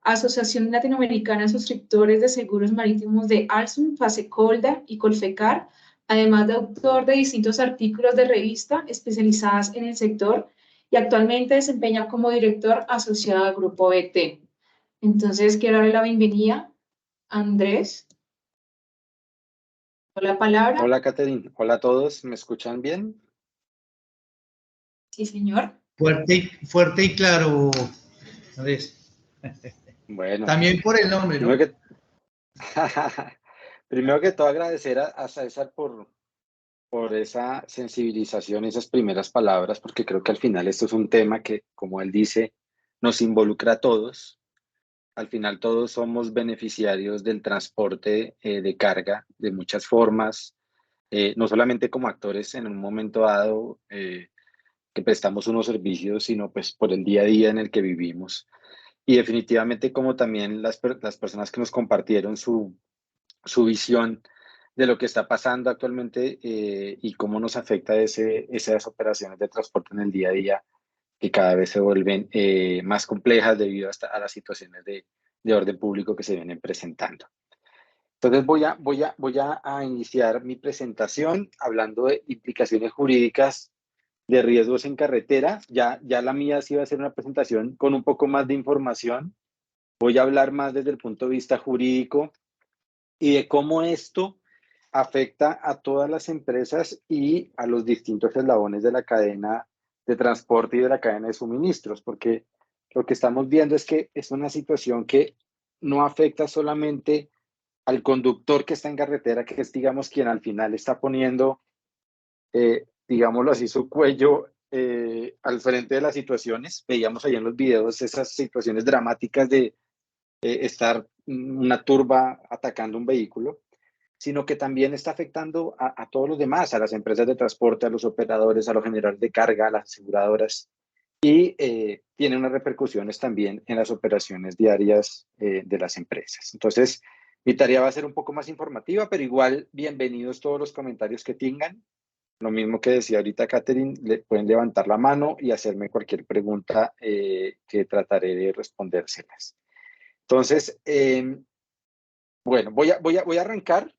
Asociación Latinoamericana de Suscriptores de Seguros Marítimos de Alsum, Fasecolda y Colfecar, además de autor de distintos artículos de revista especializadas en el sector, y actualmente desempeña como director asociado al Grupo BT. Entonces, quiero darle la bienvenida a Andrés. La palabra. Hola, Catherine. Hola a todos. ¿Me escuchan bien? Sí, señor. Fuerte y claro, Andrés. Bueno. También por el nombre, ¿no? Primero que todo, agradecer a César por esa sensibilización, esas primeras palabras, porque creo que al final esto es un tema que, como él dice, nos involucra a todos. Al final todos somos beneficiarios del transporte de carga de muchas formas, no solamente como actores en un momento dado que prestamos unos servicios, sino pues por el día a día en el que vivimos. Y definitivamente como también las personas que nos compartieron su visión de lo que está pasando actualmente y cómo nos afecta esas operaciones de transporte en el día a día, que cada vez se vuelven más complejas debido a las situaciones de orden público que se vienen presentando. Entonces voy a iniciar mi presentación hablando de implicaciones jurídicas de riesgos en carretera. Ya la mía sí va a ser una presentación con un poco más de información. Voy a hablar más desde el punto de vista jurídico y de cómo esto afecta a todas las empresas y a los distintos eslabones de la cadena de transporte y de la cadena de suministros, porque lo que estamos viendo es que es una situación que no afecta solamente al conductor que está en carretera, que es, digamos, quien al final está poniendo, digámoslo así, su cuello al frente de las situaciones. Veíamos ahí en los videos esas situaciones dramáticas de estar una turba atacando un vehículo, sino que también está afectando a todos los demás, a las empresas de transporte, a los operadores, a los generadores de carga, a las aseguradoras, y tiene unas repercusiones también en las operaciones diarias de las empresas. Entonces, mi tarea va a ser un poco más informativa, pero igual bienvenidos todos los comentarios que tengan. Lo mismo que decía ahorita Catherine, pueden levantar la mano y hacerme cualquier pregunta que trataré de respondérselas. Entonces, bueno, voy a arrancar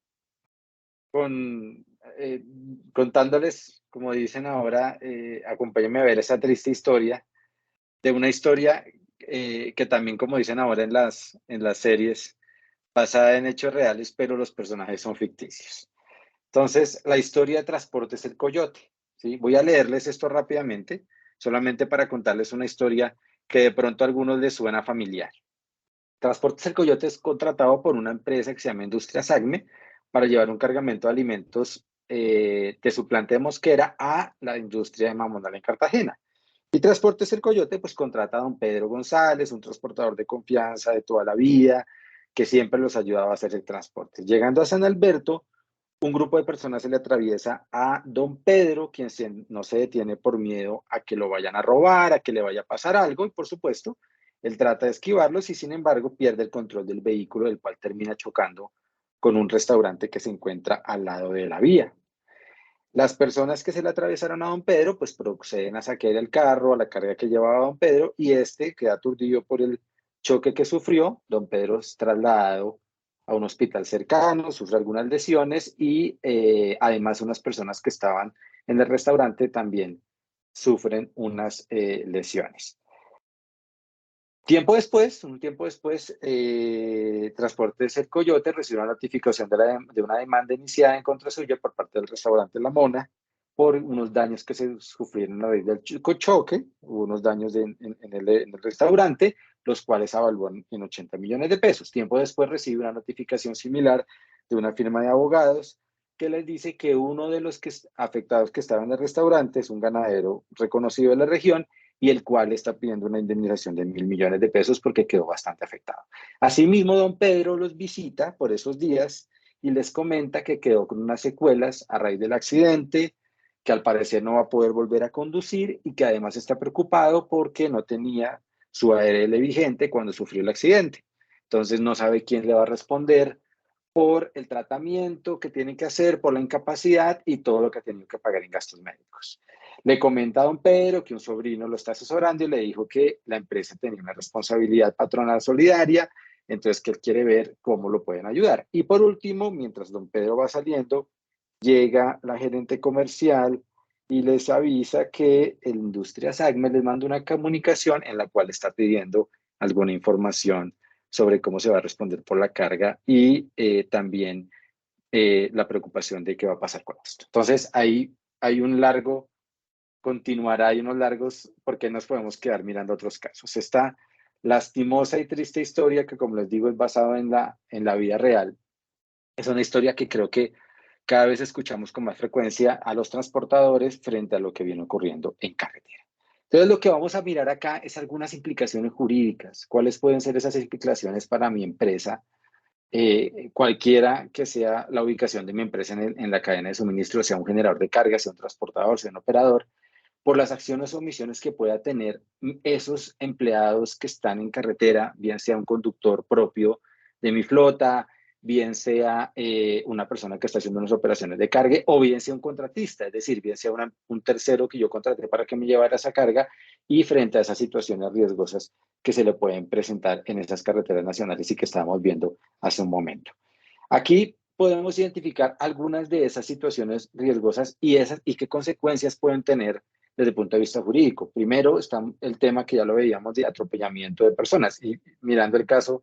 contándoles, como dicen ahora, acompáñenme a ver esa triste historia, de una historia que también, como dicen ahora en las series, basada en hechos reales, pero los personajes son ficticios. Entonces, la historia de Transportes El Coyote, ¿sí? Voy a leerles esto rápidamente, solamente para contarles una historia que de pronto a algunos les suena familiar. Transportes El Coyote es contratado por una empresa que se llama Industria Sagme para llevar un cargamento de alimentos de su planta de Mosquera a la industria de Mamonal en Cartagena. Y Transportes El Coyote pues contrata a don Pedro González, un transportador de confianza de toda la vida, que siempre los ayudaba a hacer el transporte. Llegando a San Alberto, un grupo de personas se le atraviesa a don Pedro, quien no se detiene por miedo a que lo vayan a robar, a que le vaya a pasar algo, y por supuesto, él trata de esquivarlos y sin embargo pierde el control del vehículo, del cual termina chocando con un restaurante que se encuentra al lado de la vía. Las personas que se le atravesaron a don Pedro pues proceden a saquear el carro, a la carga que llevaba don Pedro, y este queda aturdido por el choque que sufrió. Don Pedro es trasladado a un hospital cercano, sufre algunas lesiones y además unas personas que estaban en el restaurante también sufren unas lesiones. Un tiempo después, Transportes El Coyote recibió una notificación de una demanda iniciada en contra suya por parte del restaurante La Mona por unos daños que se sufrieron a raíz del choque. Hubo unos daños en el restaurante, los cuales evalúan en 80 millones de pesos. Tiempo después recibe una notificación similar de una firma de abogados que les dice que uno de los afectados que estaba en el restaurante es un ganadero reconocido de la región y el cual está pidiendo una indemnización de 1.000 millones de pesos porque quedó bastante afectado. Asimismo, don Pedro los visita por esos días y les comenta que quedó con unas secuelas a raíz del accidente, que al parecer no va a poder volver a conducir y que además está preocupado porque no tenía su ARL vigente cuando sufrió el accidente. Entonces no sabe quién le va a responder por el tratamiento que tiene que hacer, por la incapacidad y todo lo que ha tenido que pagar en gastos médicos. Le comenta a don Pedro que un sobrino lo está asesorando y le dijo que la empresa tenía una responsabilidad patronal solidaria, entonces que él quiere ver cómo lo pueden ayudar. Y por último, mientras don Pedro va saliendo, llega la gerente comercial y les avisa que el Industrias ACME les manda una comunicación en la cual está pidiendo alguna información sobre cómo se va a responder por la carga y también la preocupación de qué va a pasar con esto. Entonces, ahí hay un largo, continuará, hay unos largos, porque nos podemos quedar mirando otros casos. Esta lastimosa y triste historia que, como les digo, es basada en la vida real. Es una historia que creo que cada vez escuchamos con más frecuencia a los transportadores frente a lo que viene ocurriendo en carretera. Entonces, lo que vamos a mirar acá es algunas implicaciones jurídicas. ¿Cuáles pueden ser esas implicaciones para mi empresa? Cualquiera que sea la ubicación de mi empresa en la cadena de suministro, sea un generador de carga, sea un transportador, sea un operador, por las acciones o omisiones que pueda tener esos empleados que están en carretera, bien sea un conductor propio de mi flota, bien sea una persona que está haciendo unas operaciones de carga, o bien sea un contratista, es decir, bien sea un tercero que yo contraté para que me llevara esa carga, y frente a esas situaciones riesgosas que se le pueden presentar en esas carreteras nacionales y que estábamos viendo hace un momento. Aquí podemos identificar algunas de esas situaciones riesgosas y qué consecuencias pueden tener desde el punto de vista jurídico. Primero está el tema que ya lo veíamos de atropellamiento de personas, y mirando el caso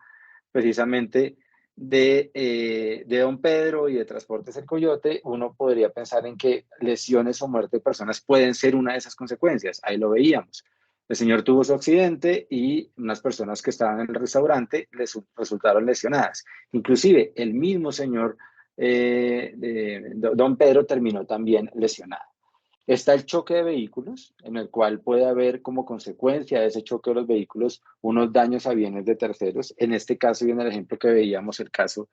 precisamente de don Pedro y de Transportes El Coyote, uno podría pensar en que lesiones o muerte de personas pueden ser una de esas consecuencias. Ahí lo veíamos. El señor tuvo su accidente y unas personas que estaban en el restaurante les resultaron lesionadas. Inclusive el mismo señor don Pedro terminó también lesionado. Está el choque de vehículos, en el cual puede haber como consecuencia de ese choque de los vehículos unos daños a bienes de terceros. En este caso, y en el ejemplo que veíamos, el caso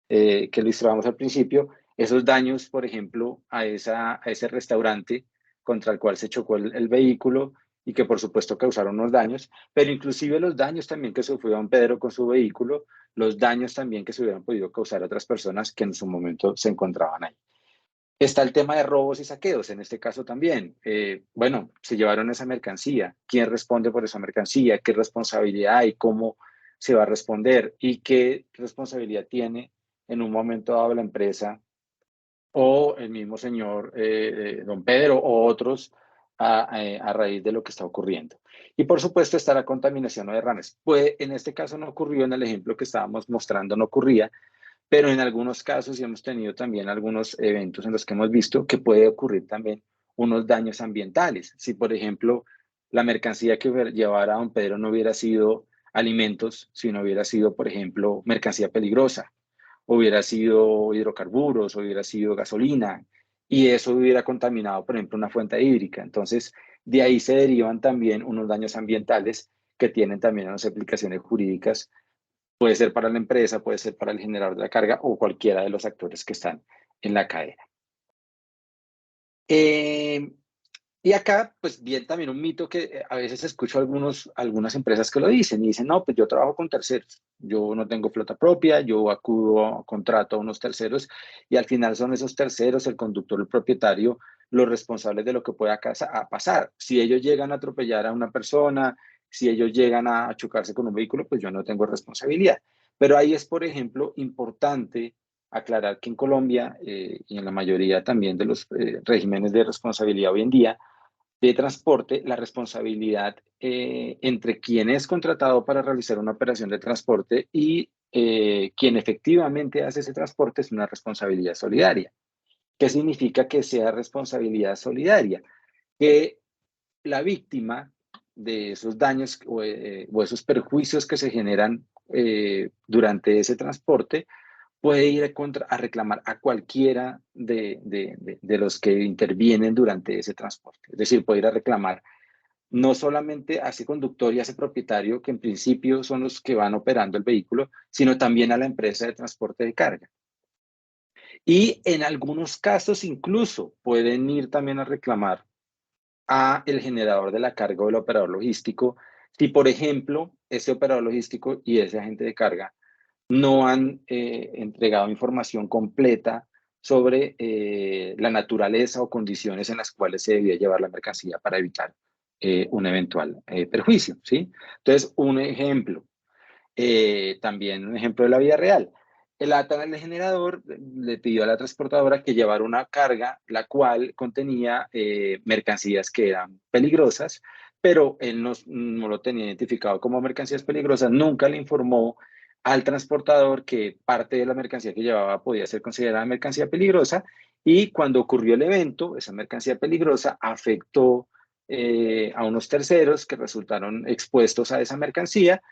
que ilustrábamos al principio, esos daños, por ejemplo, a ese restaurante contra el cual se chocó el vehículo y que por supuesto causaron unos daños, pero inclusive los daños también que sufrió don Pedro con su vehículo, los daños también que se hubieran podido causar a otras personas que en su momento se encontraban ahí. Está el tema de robos y saqueos, en este caso también. Bueno, se llevaron esa mercancía. ¿Quién responde por esa mercancía? ¿Qué responsabilidad hay? ¿Cómo se va a responder? ¿Y qué responsabilidad tiene en un momento dado la empresa o el mismo señor don Pedro o otros a raíz de lo que está ocurriendo? Y por supuesto está la contaminación de derrames. Pues en este caso no ocurrió, en el ejemplo que estábamos mostrando no ocurría, pero en algunos casos hemos tenido también algunos eventos en los que hemos visto que puede ocurrir también unos daños ambientales. Si, por ejemplo, la mercancía que llevara don Pedro no hubiera sido alimentos, si no hubiera sido, por ejemplo, mercancía peligrosa, hubiera sido hidrocarburos, hubiera sido gasolina, y eso hubiera contaminado, por ejemplo, una fuente hídrica. Entonces, de ahí se derivan también unos daños ambientales que tienen también unas aplicaciones jurídicas. Puede ser para la empresa, puede ser para el generador de la carga o cualquiera de los actores que están en la cadena. Y acá, pues bien, también un mito que a veces escucho algunas empresas que lo dicen y dicen, no, pues yo trabajo con terceros, yo no tengo flota propia, yo acudo, contrato a unos terceros y al final son esos terceros, el conductor, el propietario, los responsables de lo que pueda pasar. Si ellos llegan a atropellar a una persona, si ellos llegan a chocarse con un vehículo, pues yo no tengo responsabilidad. Pero ahí es, por ejemplo, importante aclarar que en Colombia y en la mayoría también de los regímenes de responsabilidad hoy en día, de transporte, la responsabilidad entre quien es contratado para realizar una operación de transporte y quien efectivamente hace ese transporte es una responsabilidad solidaria. ¿Qué significa que sea responsabilidad solidaria? Que la víctima de esos daños o esos perjuicios que se generan durante ese transporte puede ir a reclamar a cualquiera de los que intervienen durante ese transporte. Es decir, puede ir a reclamar no solamente a ese conductor y a ese propietario, que en principio son los que van operando el vehículo, sino también a la empresa de transporte de carga. Y en algunos casos incluso pueden ir también a reclamar a el generador de la carga o el operador logístico, si por ejemplo ese operador logístico y ese agente de carga no han entregado información completa sobre la naturaleza o condiciones en las cuales se debía llevar la mercancía para evitar un eventual perjuicio, ¿sí? Entonces, un ejemplo, también un ejemplo de la vida real. El ATA del generador le pidió a la transportadora que llevara una carga, la cual contenía mercancías que eran peligrosas, pero él no lo tenía identificado como mercancías peligrosas, nunca le informó al transportador que parte de la mercancía que llevaba podía ser considerada mercancía peligrosa, y cuando ocurrió el evento, esa mercancía peligrosa afectó a unos terceros que resultaron expuestos a esa mercancía,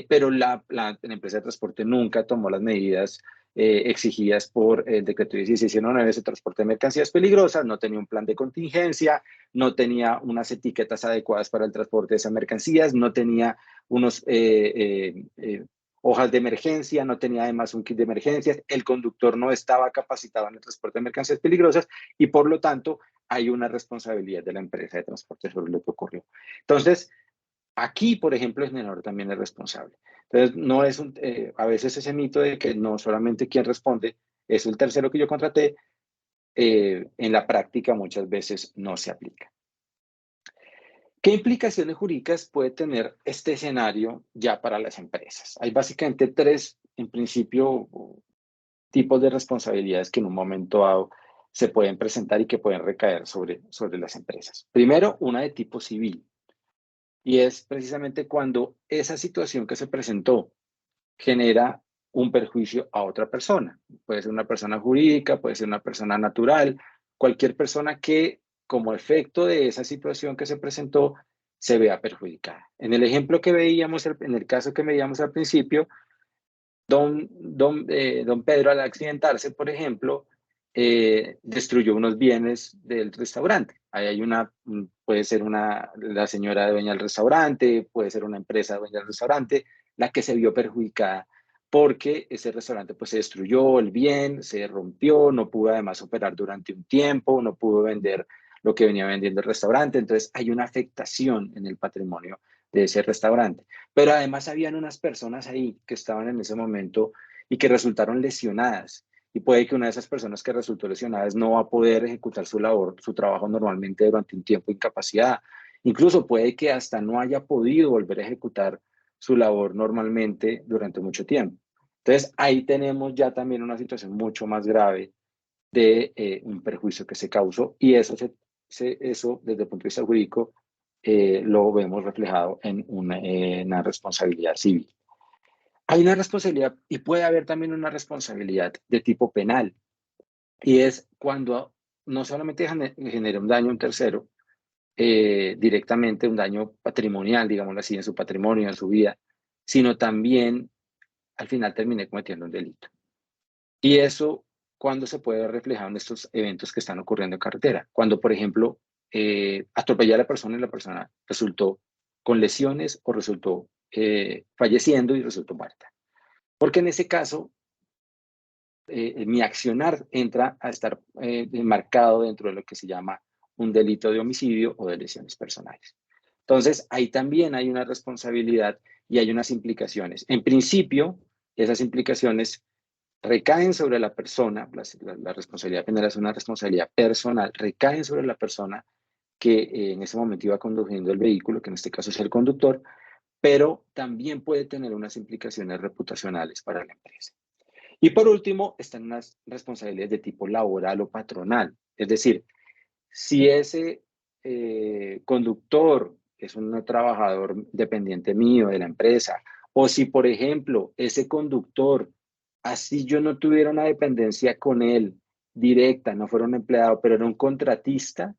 pero la empresa de transporte nunca tomó las medidas exigidas por el decreto 1619 de transporte de mercancías peligrosas, no tenía un plan de contingencia, no tenía unas etiquetas adecuadas para el transporte de esas mercancías, no tenía unos hojas de emergencia, no tenía además un kit de emergencias, el conductor no estaba capacitado en el transporte de mercancías peligrosas y por lo tanto hay una responsabilidad de la empresa de transporte sobre lo que ocurrió. Entonces, aquí, por ejemplo, el generador también es responsable. Entonces, no es a veces ese mito de que no solamente quien responde es el tercero que yo contraté, en la práctica muchas veces no se aplica. ¿Qué implicaciones jurídicas puede tener este escenario ya para las empresas? Hay básicamente tres, en principio, tipos de responsabilidades que en un momento dado se pueden presentar y que pueden recaer sobre las empresas. Primero, una de tipo civil. Y es precisamente cuando esa situación que se presentó genera un perjuicio a otra persona. Puede ser una persona jurídica, puede ser una persona natural, cualquier persona que como efecto de esa situación que se presentó se vea perjudicada. En el ejemplo que veíamos, en el caso que veíamos al principio, don Pedro al accidentarse, por ejemplo, destruyó unos bienes del restaurante. Ahí hay puede ser la señora dueña del restaurante, puede ser una empresa dueña del restaurante, la que se vio perjudicada porque ese restaurante pues se destruyó el bien, se rompió, no pudo además operar durante un tiempo, no pudo vender lo que venía vendiendo el restaurante, entonces hay una afectación en el patrimonio de ese restaurante. Pero además habían unas personas ahí que estaban en ese momento y que resultaron lesionadas. Y puede que una de esas personas que resultó lesionadas no va a poder ejecutar su labor, su trabajo normalmente durante un tiempo de incapacidad. Incluso puede que hasta no haya podido volver a ejecutar su labor normalmente durante mucho tiempo. Entonces, ahí tenemos ya también una situación mucho más grave de un perjuicio que se causó, y eso desde el punto de vista jurídico lo vemos reflejado en una responsabilidad civil. Hay una responsabilidad y puede haber también una responsabilidad de tipo penal, y es cuando no solamente genera un daño a un tercero, directamente un daño patrimonial, digámoslo así, en su patrimonio, en su vida, sino también al final termine cometiendo un delito. Y eso, ¿cuándo se puede ver reflejado en estos eventos que están ocurriendo en carretera? Cuando, por ejemplo, atropelló a la persona y la persona resultó con lesiones o resultó falleciendo y resultó muerta. Porque en ese caso, mi accionar entra a estar enmarcado dentro de lo que se llama un delito de homicidio o de lesiones personales. Entonces, ahí también hay una responsabilidad y hay unas implicaciones. En principio, esas implicaciones recaen sobre la persona, la responsabilidad penal es una responsabilidad personal, recaen sobre la persona que en ese momento iba conduciendo el vehículo, que en este caso es el conductor, pero también puede tener unas implicaciones reputacionales para la empresa. Y por último, están unas responsabilidades de tipo laboral o patronal. Es decir, si ese conductor es un trabajador dependiente mío de la empresa, o si, por ejemplo, ese conductor, así yo no tuviera una dependencia con él directa, no fuera un empleado, pero era un contratista,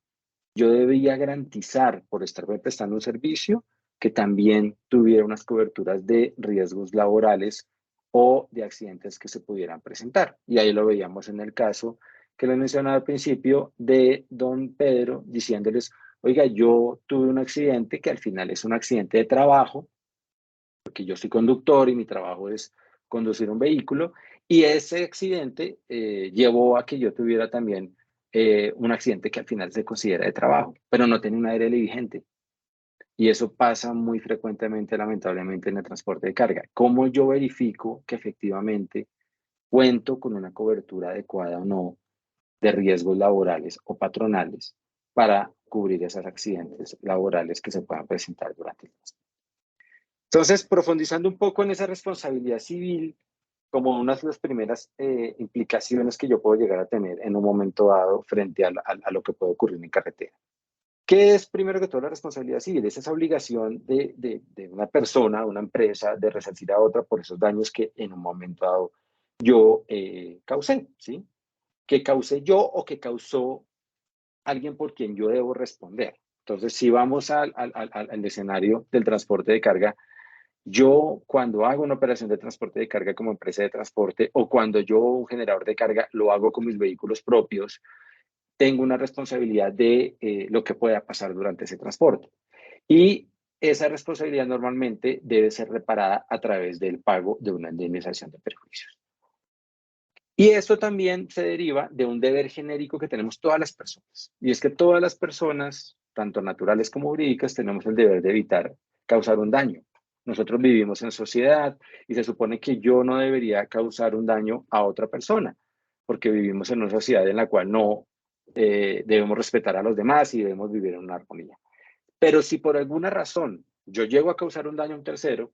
yo debía garantizar, por estarme prestando un servicio, que también tuviera unas coberturas de riesgos laborales o de accidentes que se pudieran presentar. Y ahí lo veíamos en el caso que les mencionaba al principio de don Pedro, diciéndoles, oiga, yo tuve un accidente que al final es un accidente de trabajo, porque yo soy conductor y mi trabajo es conducir un vehículo, y ese accidente llevó a que yo tuviera también un accidente que al final se considera de trabajo, pero no tenía una ARL vigente. Y eso pasa muy frecuentemente, lamentablemente, en el transporte de carga. ¿Cómo yo verifico que efectivamente cuento con una cobertura adecuada o no de riesgos laborales o patronales para cubrir esos accidentes laborales que se puedan presentar durante el transporte? Entonces, profundizando un poco en esa responsabilidad civil, como una de las primeras implicaciones que yo puedo llegar a tener en un momento dado frente a lo que puede ocurrir en carretera. ¿Qué es, primero que todo, la responsabilidad civil? Es esa obligación de una persona, una empresa, de resarcir a otra por esos daños que en un momento dado yo causé, ¿sí? Que causé yo o que causó alguien por quien yo debo responder. Entonces, si vamos al escenario del transporte de carga, yo cuando hago una operación de transporte de carga como empresa de transporte o cuando yo un generador de carga lo hago con mis vehículos propios, tengo una responsabilidad de lo que pueda pasar durante ese transporte. Y esa responsabilidad normalmente debe ser reparada a través del pago de una indemnización de perjuicios. Y esto también se deriva de un deber genérico que tenemos todas las personas. Y es que todas las personas, tanto naturales como jurídicas, tenemos el deber de evitar causar un daño. Nosotros vivimos en sociedad y se supone que yo no debería causar un daño a otra persona, porque vivimos en una sociedad en la cual no debemos respetar a los demás y debemos vivir en una armonía. Pero si por alguna razón yo llego a causar un daño a un tercero,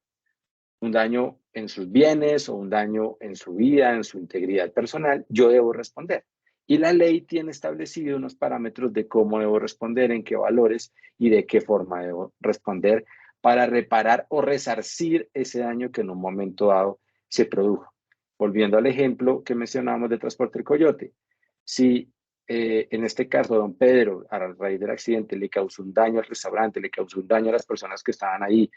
un daño en sus bienes o un daño en su vida, en su integridad personal, yo debo responder. Y la ley tiene establecido unos parámetros de cómo debo responder, en qué valores y de qué forma debo responder para reparar o resarcir ese daño que en un momento dado se produjo. Volviendo al ejemplo que mencionábamos de transporte del Coyote. Si en este caso don Pedro, a raíz del accidente, le causó un daño al restaurante, le causó un daño a las personas que estaban ahí,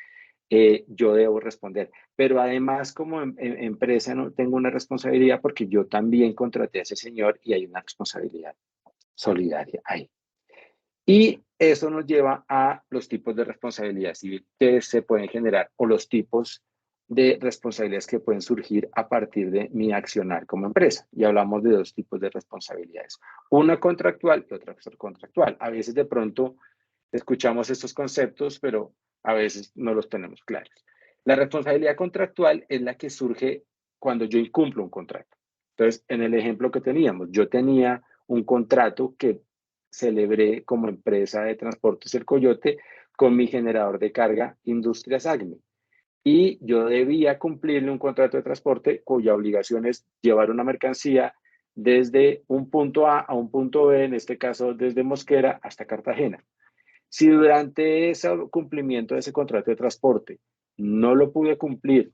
yo debo responder. Pero además, como empresa, no tengo una responsabilidad porque yo también contraté a ese señor y hay una responsabilidad solidaria ahí. Y eso nos lleva a los tipos de responsabilidad civil que se pueden generar o los tipos de responsabilidades que pueden surgir a partir de mi accionar como empresa. Y hablamos de dos tipos de responsabilidades, una contractual y otra contractual. A veces de pronto escuchamos estos conceptos, pero a veces no los tenemos claros. La responsabilidad contractual es la que surge cuando yo incumplo un contrato. Entonces, en el ejemplo que teníamos, yo tenía un contrato que celebré como empresa de transportes El Coyote con mi generador de carga Industrias Acme. Y yo debía cumplirle un contrato de transporte cuya obligación es llevar una mercancía desde un punto A un punto B, en este caso desde Mosquera hasta Cartagena. Si durante ese cumplimiento de ese contrato de transporte no lo pude cumplir,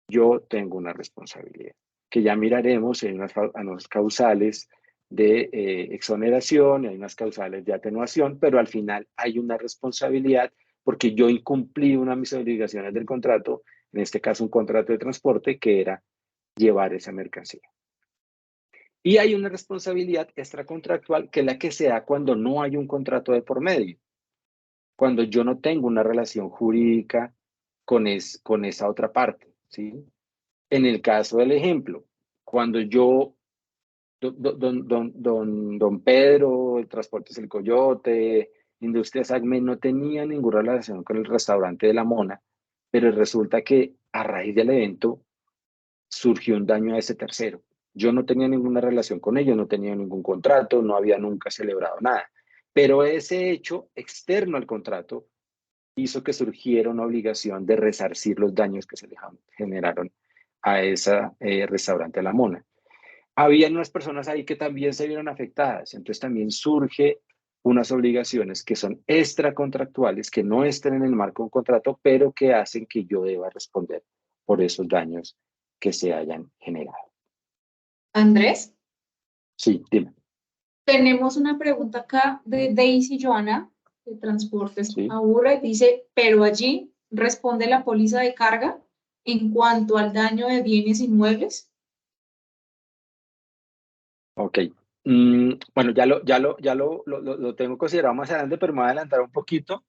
yo tengo una responsabilidad, que ya miraremos en unas causales de exoneración, hay unas causales de atenuación, pero al final hay una responsabilidad porque yo incumplí una de mis obligaciones del contrato, en este caso un contrato de transporte, que era llevar esa mercancía. Y hay una responsabilidad extracontractual que es la que se da cuando no hay un contrato de por medio, cuando yo no tengo una relación jurídica con esa otra parte, ¿sí? En el caso del ejemplo, cuando yo, don Pedro, el Transportes El Coyote, Industrias Acme, no tenía ninguna relación con el restaurante de La Mona, pero resulta que a raíz del evento surgió un daño a ese tercero. Yo no tenía ninguna relación con ellos, no tenía ningún contrato, no había nunca celebrado nada. Pero ese hecho externo al contrato hizo que surgiera una obligación de resarcir los daños que se le generaron a ese restaurante La Mona. Había unas personas ahí que también se vieron afectadas, entonces también surge unas obligaciones que son extracontractuales, que no estén en el marco de un contrato, pero que hacen que yo deba responder por esos daños que se hayan generado. Andrés, Sí, dime. tenemos una pregunta acá de Daisy Joana, de Transportes Sí. Aburra, y dice, pero allí responde la póliza de carga en cuanto al daño de bienes inmuebles. Ok. Bueno, ya lo tengo considerado más adelante, pero me voy a adelantar un poquito.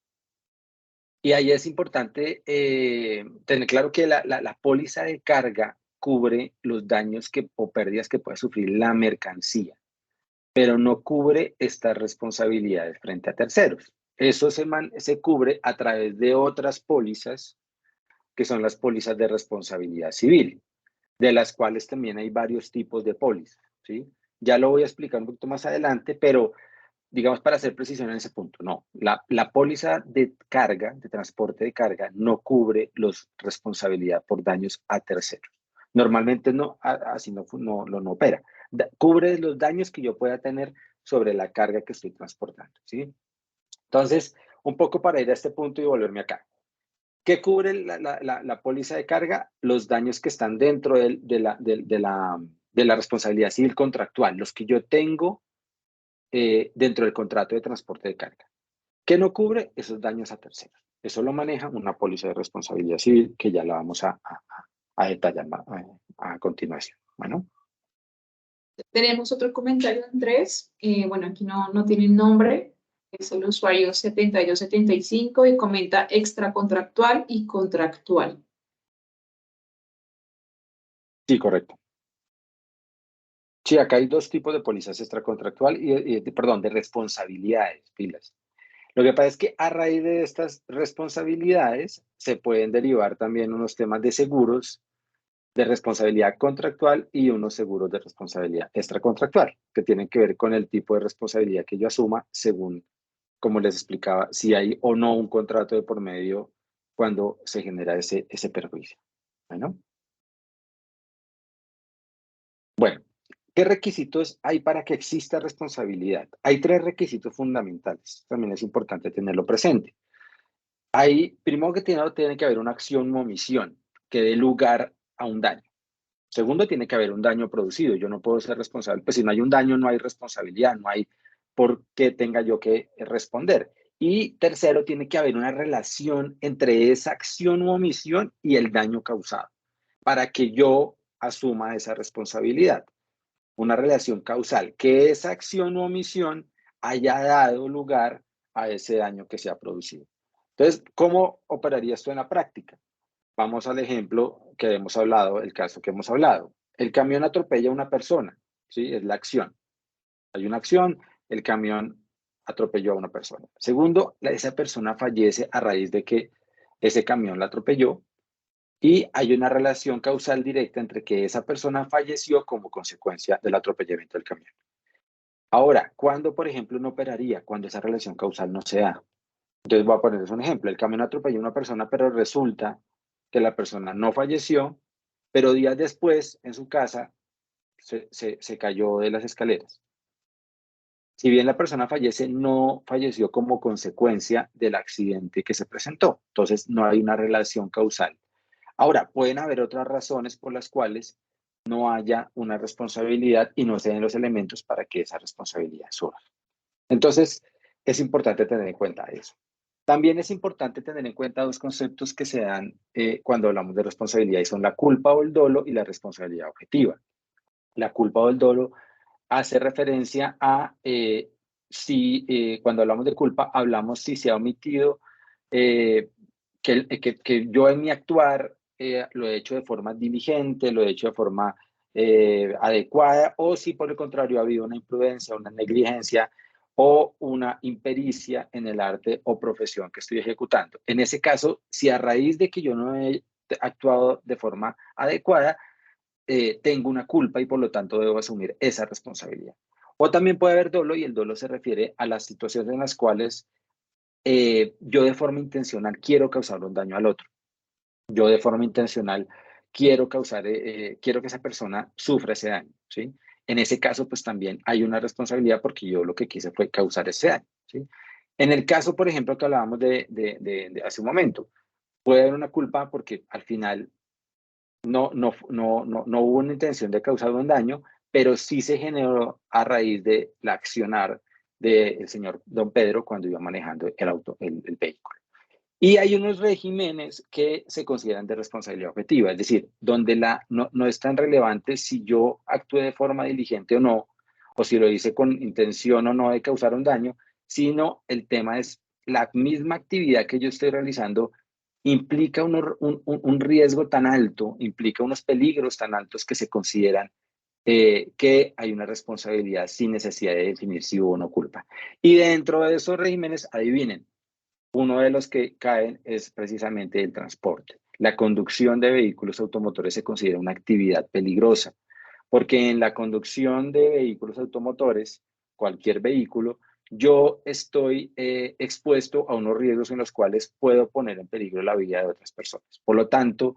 Y ahí es importante tener claro que la póliza de carga cubre los daños o pérdidas que puede sufrir la mercancía, pero no cubre estas responsabilidades frente a terceros. Eso se cubre a través de otras pólizas, que son las pólizas de responsabilidad civil, de las cuales también hay varios tipos de pólizas, ¿sí? Ya lo voy a explicar un poquito más adelante, pero digamos para hacer precisión en ese punto, no. La póliza de carga, de transporte de carga, no cubre los responsabilidad por daños a terceros. Normalmente no, así no opera. Cubre los daños que yo pueda tener sobre la carga que estoy transportando, ¿sí? Entonces, un poco para ir a este punto y volverme acá. ¿Qué cubre la póliza de carga? Los daños que están dentro de la responsabilidad civil contractual, los que yo tengo dentro del contrato de transporte de carga. ¿Qué no cubre? Esos daños a terceros. Eso lo maneja una póliza de responsabilidad civil que ya la vamos a detallar a continuación. Bueno. Tenemos otro comentario, Andrés. Bueno, aquí no tiene nombre. Es el usuario 7275 y comenta extracontractual y contractual. Sí, correcto. Sí, acá hay dos tipos de pólizas, extracontractual perdón, de responsabilidades, pilas. Lo que pasa es que a raíz de estas responsabilidades se pueden derivar también unos temas de seguros de responsabilidad contractual y unos seguros de responsabilidad extracontractual, que tienen que ver con el tipo de responsabilidad que yo asuma según, como les explicaba, si hay o no un contrato de por medio cuando se genera ese perjuicio. Bueno, ¿qué requisitos hay para que exista responsabilidad? Hay 3 requisitos fundamentales. También es importante tenerlo presente. Primero que tiene que haber una acción o omisión que dé lugar a un daño. Segundo, tiene que haber un daño producido. Yo no puedo ser responsable. Pues si no hay un daño, no hay responsabilidad, no hay por qué tenga yo que responder. Y tercero, tiene que haber una relación entre esa acción u omisión y el daño causado para que yo asuma esa responsabilidad. Una relación causal, que esa acción u omisión haya dado lugar a ese daño que se ha producido. Entonces, ¿cómo operaría esto en la práctica? Vamos al ejemplo que hemos hablado, el caso que hemos hablado. El camión atropella a una persona, ¿sí? Es la acción. Hay una acción, el camión atropelló a una persona. Segundo, esa persona fallece a raíz de que ese camión la atropelló y hay una relación causal directa entre que esa persona falleció como consecuencia del atropellamiento del camión. Ahora, ¿cuándo, por ejemplo, no operaría? Cuando esa relación causal no se da. Entonces voy a ponerles un ejemplo. El camión atropelló a una persona, pero resulta que la persona no falleció, pero días después en su casa se cayó de las escaleras. Si bien la persona fallece, no falleció como consecuencia del accidente que se presentó. Entonces no hay una relación causal. Ahora, pueden haber otras razones por las cuales no haya una responsabilidad y no se den los elementos para que esa responsabilidad surja. Entonces, es importante tener en cuenta eso. También es importante tener en cuenta 2 conceptos que se dan cuando hablamos de responsabilidad y son la culpa o el dolo y la responsabilidad objetiva. La culpa o el dolo hace referencia a cuando hablamos de culpa, hablamos si se ha omitido que yo en mi actuar lo he hecho de forma diligente, lo he hecho de forma adecuada, o si por el contrario ha habido una imprudencia, una negligencia o una impericia en el arte o profesión que estoy ejecutando. En ese caso, si a raíz de que yo no he actuado de forma adecuada, tengo una culpa y por lo tanto debo asumir esa responsabilidad. O también puede haber dolo y el dolo se refiere a las situaciones en las cuales yo de forma intencional quiero causar un daño al otro. Yo de forma intencional quiero quiero que esa persona sufra ese daño, ¿sí? En ese caso, pues también hay una responsabilidad porque yo lo que quise fue causar ese daño, ¿sí? En el caso, por ejemplo, que hablábamos de hace un momento, puede haber una culpa porque al final no hubo una intención de causar un daño, pero sí se generó a raíz de la accionar del señor don Pedro cuando iba manejando el vehículo. Y hay unos regímenes que se consideran de responsabilidad objetiva, es decir, donde no es tan relevante si yo actué de forma diligente o no, o si lo hice con intención o no de causar un daño, sino el tema es la misma actividad que yo estoy realizando implica un riesgo tan alto, implica unos peligros tan altos que se consideran que hay una responsabilidad sin necesidad de definir si hubo o no culpa. Y dentro de esos regímenes, adivinen, uno de los que caen es precisamente el transporte. La conducción de vehículos automotores se considera una actividad peligrosa, porque en la conducción de vehículos automotores, cualquier vehículo, yo estoy expuesto a unos riesgos en los cuales puedo poner en peligro la vida de otras personas. Por lo tanto,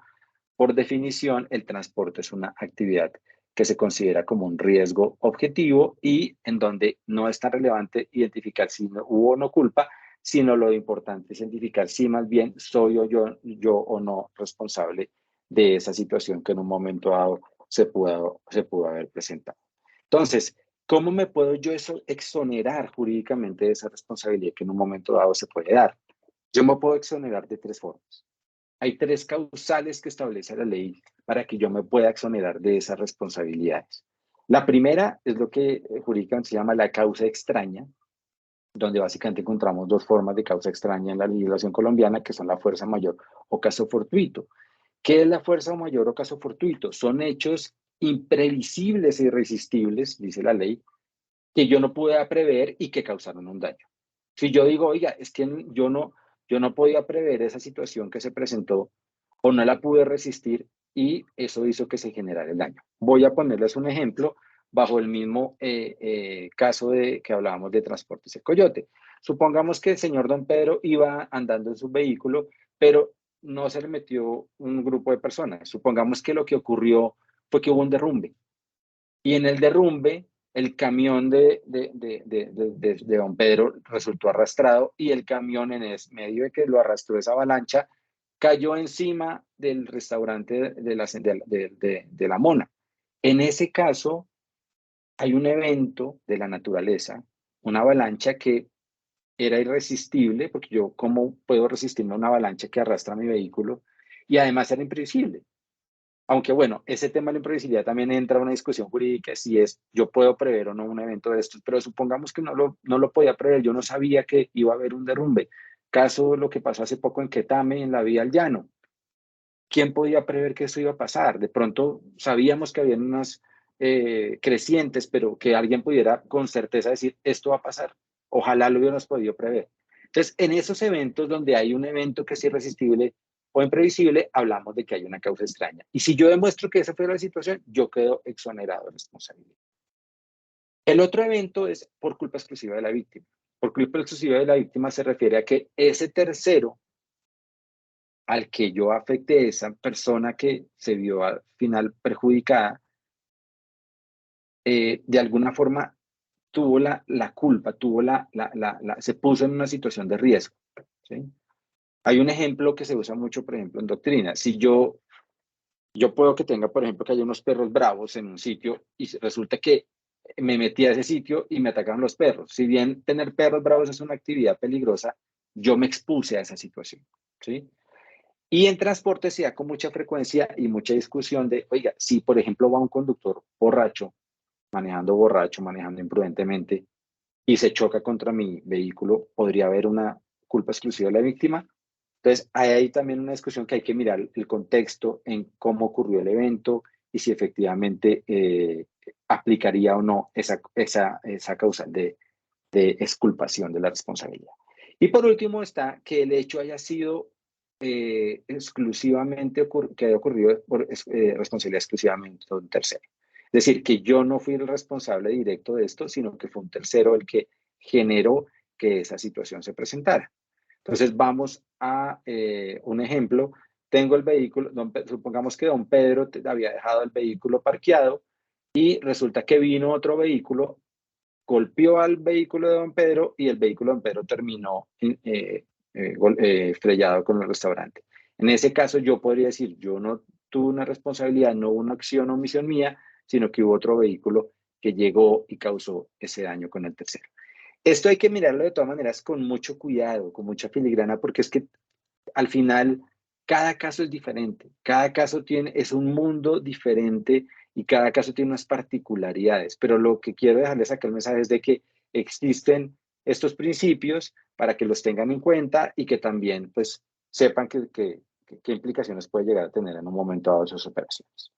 por definición, el transporte es una actividad que se considera como un riesgo objetivo y en donde no es tan relevante identificar si hubo o no culpa, sino lo importante es identificar si más bien soy yo o no responsable de esa situación que en un momento dado se pudo haber presentado. Entonces, ¿cómo me puedo yo exonerar jurídicamente de esa responsabilidad que en un momento dado se puede dar? Yo me puedo exonerar de tres formas. Hay tres causales que establece la ley para que yo me pueda exonerar de esas responsabilidades. La primera es lo que jurídicamente se llama la causa extraña, donde básicamente encontramos dos formas de causa extraña en la legislación colombiana, que son la fuerza mayor o caso fortuito. ¿Qué es la fuerza mayor o caso fortuito? Son hechos imprevisibles e irresistibles, dice la ley, que yo no pude prever y que causaron un daño. Si yo digo, oiga, es que yo no podía prever esa situación que se presentó o no la pude resistir y eso hizo que se generara el daño. Voy a ponerles un ejemplo bajo el mismo caso que hablábamos de transportes El Coyote. Supongamos que el señor don Pedro iba andando en su vehículo, pero no se le metió un grupo de personas. Supongamos que lo que ocurrió fue que hubo un derrumbe. Y en el derrumbe, el camión de don Pedro resultó arrastrado y el camión en medio de que lo arrastró esa avalancha, cayó encima del restaurante de la Mona. En ese caso, hay un evento de la naturaleza, una avalancha que era irresistible, porque yo, ¿cómo puedo resistirme a una avalancha que arrastra mi vehículo? Y además era imprevisible. Aunque bueno, ese tema de la imprevisibilidad también entra a una discusión jurídica, si es yo puedo prever o no un evento de estos, pero supongamos que no lo podía prever, yo no sabía que iba a haber un derrumbe. Caso de lo que pasó hace poco en Quetame, en la vía al llano. ¿Quién podía prever que eso iba a pasar? De pronto sabíamos que habían unas crecientes, pero que alguien pudiera con certeza decir, esto va a pasar. Ojalá lo hubiéramos podido prever. Entonces, en esos eventos donde hay un evento que es irresistible o imprevisible, hablamos de que hay una causa extraña. Y si yo demuestro que esa fue la situación, yo quedo exonerado de responsabilidad. El otro evento es por culpa exclusiva de la víctima. Por culpa exclusiva de la víctima se refiere a que ese tercero al que yo afecte, esa persona que se vio al final perjudicada, de alguna forma tuvo la culpa, se puso en una situación de riesgo, ¿sí? Hay un ejemplo que se usa mucho, por ejemplo, en doctrina. Si yo puedo que tenga, por ejemplo, que haya unos perros bravos en un sitio y resulta que me metí a ese sitio y me atacaron los perros. Si bien tener perros bravos es una actividad peligrosa, yo me expuse a esa situación, ¿sí? Y en transporte se da con mucha frecuencia y mucha discusión de, oiga, si por ejemplo va un conductor borracho, manejando imprudentemente y se choca contra mi vehículo, ¿podría haber una culpa exclusiva de la víctima? Entonces, hay ahí también una discusión que hay que mirar el contexto en cómo ocurrió el evento y si efectivamente aplicaría o no esa causa de exculpación de la responsabilidad. Y por último está que el hecho haya sido exclusivamente que haya ocurrido por responsabilidad exclusivamente de un tercero. Es decir, que yo no fui el responsable directo de esto, sino que fue un tercero el que generó que esa situación se presentara. Entonces vamos a un ejemplo. Tengo el vehículo, supongamos que don Pedro había dejado el vehículo parqueado y resulta que vino otro vehículo, golpeó al vehículo de don Pedro y el vehículo de don Pedro terminó estrellado con el restaurante. En ese caso yo podría decir, yo no tuve una responsabilidad, no hubo una acción o omisión mía, sino que hubo otro vehículo que llegó y causó ese daño con el tercero. Esto hay que mirarlo de todas maneras con mucho cuidado, con mucha filigrana, porque es que al final cada caso es diferente, cada caso es un mundo diferente y cada caso tiene unas particularidades, pero lo que quiero dejarles acá el mensaje es de que existen estos principios para que los tengan en cuenta y que también pues sepan qué implicaciones puede llegar a tener en un momento dado sus operaciones.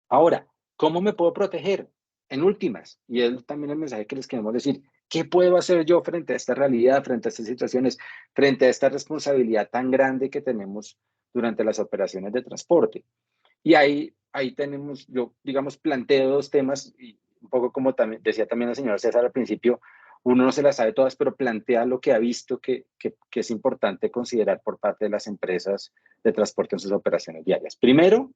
Ahora, ¿cómo me puedo proteger? En últimas, y es también el mensaje que les queremos decir, ¿qué puedo hacer yo frente a esta realidad, frente a estas situaciones, frente a esta responsabilidad tan grande que tenemos durante las operaciones de transporte? Y ahí tenemos, yo digamos, planteo dos temas, y un poco como también, decía también la señora César al principio, uno no se las sabe todas, pero plantea lo que ha visto que es importante considerar por parte de las empresas de transporte en sus operaciones diarias. Primero,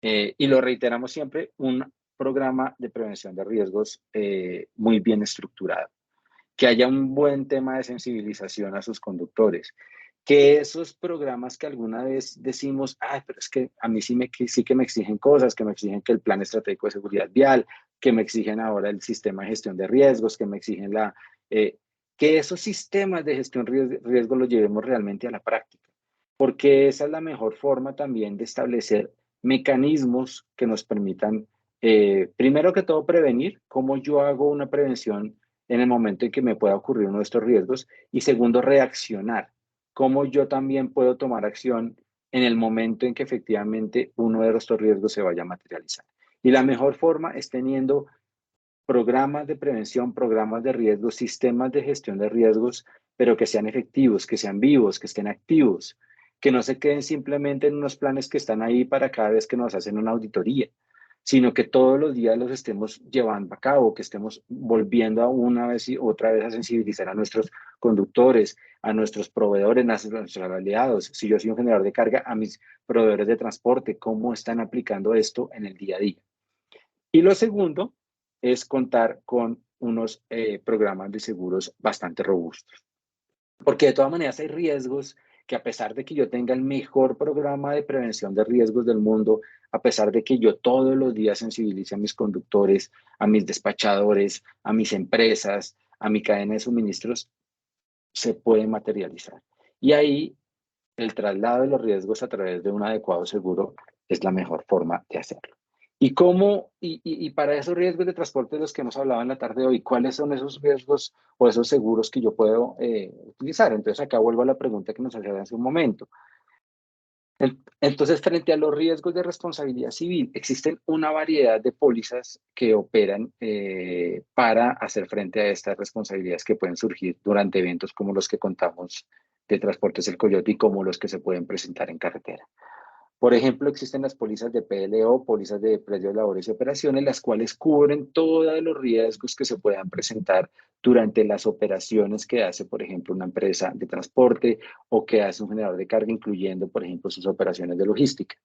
y lo reiteramos siempre, un programa de prevención de riesgos muy bien estructurado, que haya un buen tema de sensibilización a sus conductores, que esos programas que alguna vez decimos, ay, pero es que a mí sí que me exigen cosas, que me exigen que el plan estratégico de seguridad vial, que me exigen ahora el sistema de gestión de riesgos, que me exigen que esos sistemas de gestión de riesgos los llevemos realmente a la práctica, porque esa es la mejor forma también de establecer mecanismos que nos permitan, primero que todo, prevenir, cómo yo hago una prevención en el momento en que me pueda ocurrir uno de estos riesgos, y segundo, reaccionar, cómo yo también puedo tomar acción en el momento en que efectivamente uno de estos riesgos se vaya a materializar. Y la mejor forma es teniendo programas de prevención, programas de riesgos, sistemas de gestión de riesgos, pero que sean efectivos, que sean vivos, que estén activos, que no se queden simplemente en unos planes que están ahí para cada vez que nos hacen una auditoría, sino que todos los días los estemos llevando a cabo, que estemos volviendo a una vez y otra vez a sensibilizar a nuestros conductores, a nuestros proveedores, a nuestros aliados. Si yo soy un generador de carga, a mis proveedores de transporte, cómo están aplicando esto en el día a día. Y lo segundo es contar con unos programas de seguros bastante robustos. Porque de todas maneras hay riesgos que, a pesar de que yo tenga el mejor programa de prevención de riesgos del mundo, a pesar de que yo todos los días sensibilice a mis conductores, a mis despachadores, a mis empresas, a mi cadena de suministros, se puede materializar. Y ahí el traslado de los riesgos a través de un adecuado seguro es la mejor forma de hacerlo. Y para esos riesgos de transporte de los que hemos hablado en la tarde de hoy, ¿cuáles son esos riesgos o esos seguros que yo puedo utilizar? Entonces acá vuelvo a la pregunta que nos hacía hace un momento. Entonces, frente a los riesgos de responsabilidad civil, existen una variedad de pólizas que operan para hacer frente a estas responsabilidades que pueden surgir durante eventos como los que contamos de Transportes El Coyote y como los que se pueden presentar en carretera. Por ejemplo, existen las pólizas de PLO, pólizas de predios, labores y operaciones, las cuales cubren todos los riesgos que se puedan presentar durante las operaciones que hace, por ejemplo, una empresa de transporte o que hace un generador de carga, incluyendo, por ejemplo, sus operaciones de logística.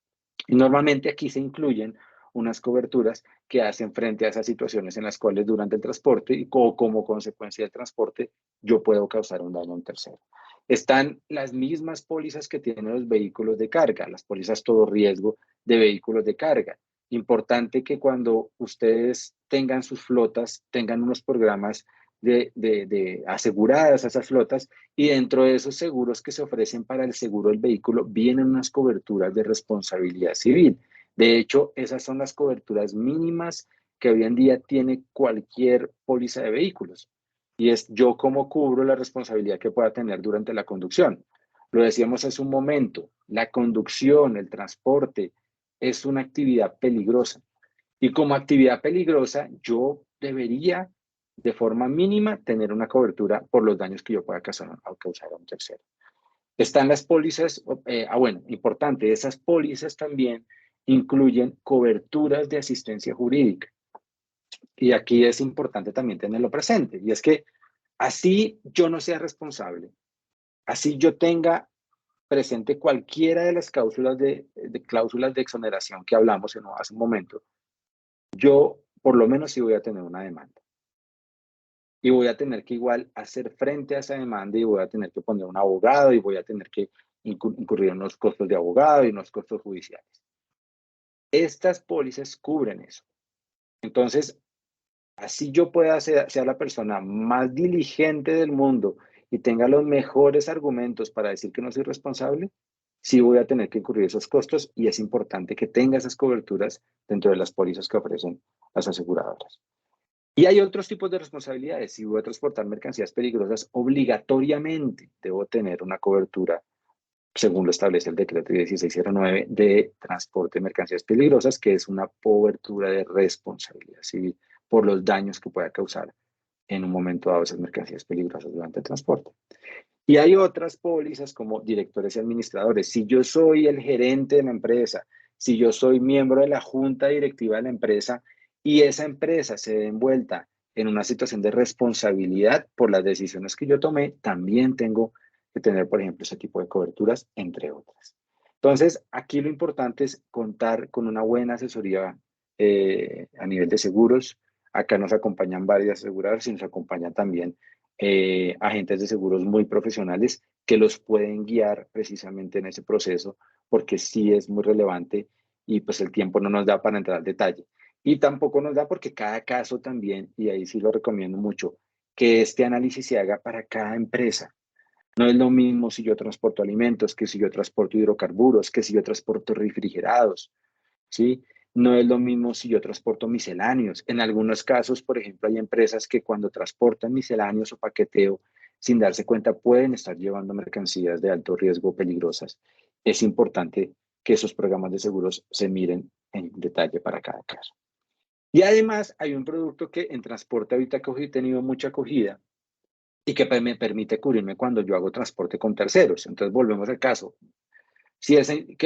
Y normalmente aquí se incluyen unas coberturas que hacen frente a esas situaciones en las cuales durante el transporte y como consecuencia del transporte yo puedo causar un daño a un tercero. Están las mismas pólizas que tienen los vehículos de carga, las pólizas todo riesgo de vehículos de carga. Importante que cuando ustedes tengan sus flotas, tengan unos programas de aseguradas a esas flotas, y dentro de esos seguros que se ofrecen para el seguro del vehículo vienen unas coberturas de responsabilidad civil. De hecho, esas son las coberturas mínimas que hoy en día tiene cualquier póliza de vehículos. Y es yo cómo cubro la responsabilidad que pueda tener durante la conducción. Lo decíamos hace un momento, la conducción, el transporte, es una actividad peligrosa. Y como actividad peligrosa, yo debería, de forma mínima, tener una cobertura por los daños que yo pueda causar a un tercero. Están las pólizas, bueno, importante, esas pólizas también incluyen coberturas de asistencia jurídica. Y aquí es importante también tenerlo presente, y es que así yo no sea responsable, así yo tenga presente cualquiera de las cláusulas de exoneración que hablamos hace un momento, yo por lo menos sí voy a tener una demanda. Y voy a tener que igual hacer frente a esa demanda y voy a tener que poner un abogado y voy a tener que incurrir en unos costos de abogado y unos costos judiciales. Estas pólizas cubren eso. Entonces, así yo pueda ser la persona más diligente del mundo y tenga los mejores argumentos para decir que no soy responsable, sí voy a tener que incurrir esos costos y es importante que tenga esas coberturas dentro de las pólizas que ofrecen las aseguradoras. Y hay otros tipos de responsabilidades. Si voy a transportar mercancías peligrosas, obligatoriamente debo tener una cobertura, según lo establece el decreto 1609, de transporte de mercancías peligrosas, que es una cobertura de responsabilidad civil por los daños que pueda causar en un momento dado esas mercancías peligrosas durante el transporte. Y hay otras pólizas como directores y administradores. Si yo soy el gerente de la empresa, si yo soy miembro de la junta directiva de la empresa y esa empresa se ve envuelta en una situación de responsabilidad por las decisiones que yo tomé, también tengo que tener, por ejemplo, ese tipo de coberturas, entre otras. Entonces, aquí lo importante es contar con una buena asesoría a nivel de seguros. Acá nos acompañan varias aseguradoras y nos acompañan también agentes de seguros muy profesionales que los pueden guiar precisamente en ese proceso, porque sí es muy relevante y pues el tiempo no nos da para entrar al detalle. Y tampoco nos da porque cada caso también, y ahí sí lo recomiendo mucho, que este análisis se haga para cada empresa. No es lo mismo si yo transporto alimentos, que si yo transporto hidrocarburos, que si yo transporto refrigerados, ¿sí? No es lo mismo si yo transporto misceláneos. En algunos casos, por ejemplo, hay empresas que cuando transportan misceláneos o paqueteo, sin darse cuenta, pueden estar llevando mercancías de alto riesgo peligrosas. Es importante que esos programas de seguros se miren en detalle para cada caso. Y además hay un producto que en transporte ahorita he tenido mucha acogida y que me permite cubrirme cuando yo hago transporte con terceros. Entonces volvemos al caso.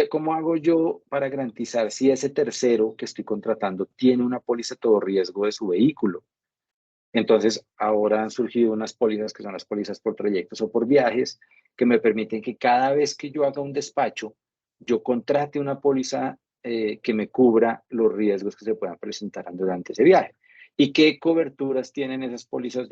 ¿Cómo hago yo para garantizar si ese tercero que estoy contratando tiene una póliza todo riesgo de su vehículo? Entonces, ahora han surgido unas pólizas que son las pólizas por trayectos o por viajes, que me permiten que cada vez que yo haga un despacho, yo contrate una póliza que me cubra los riesgos que se puedan presentar durante ese viaje. ¿Y qué coberturas tienen esas pólizas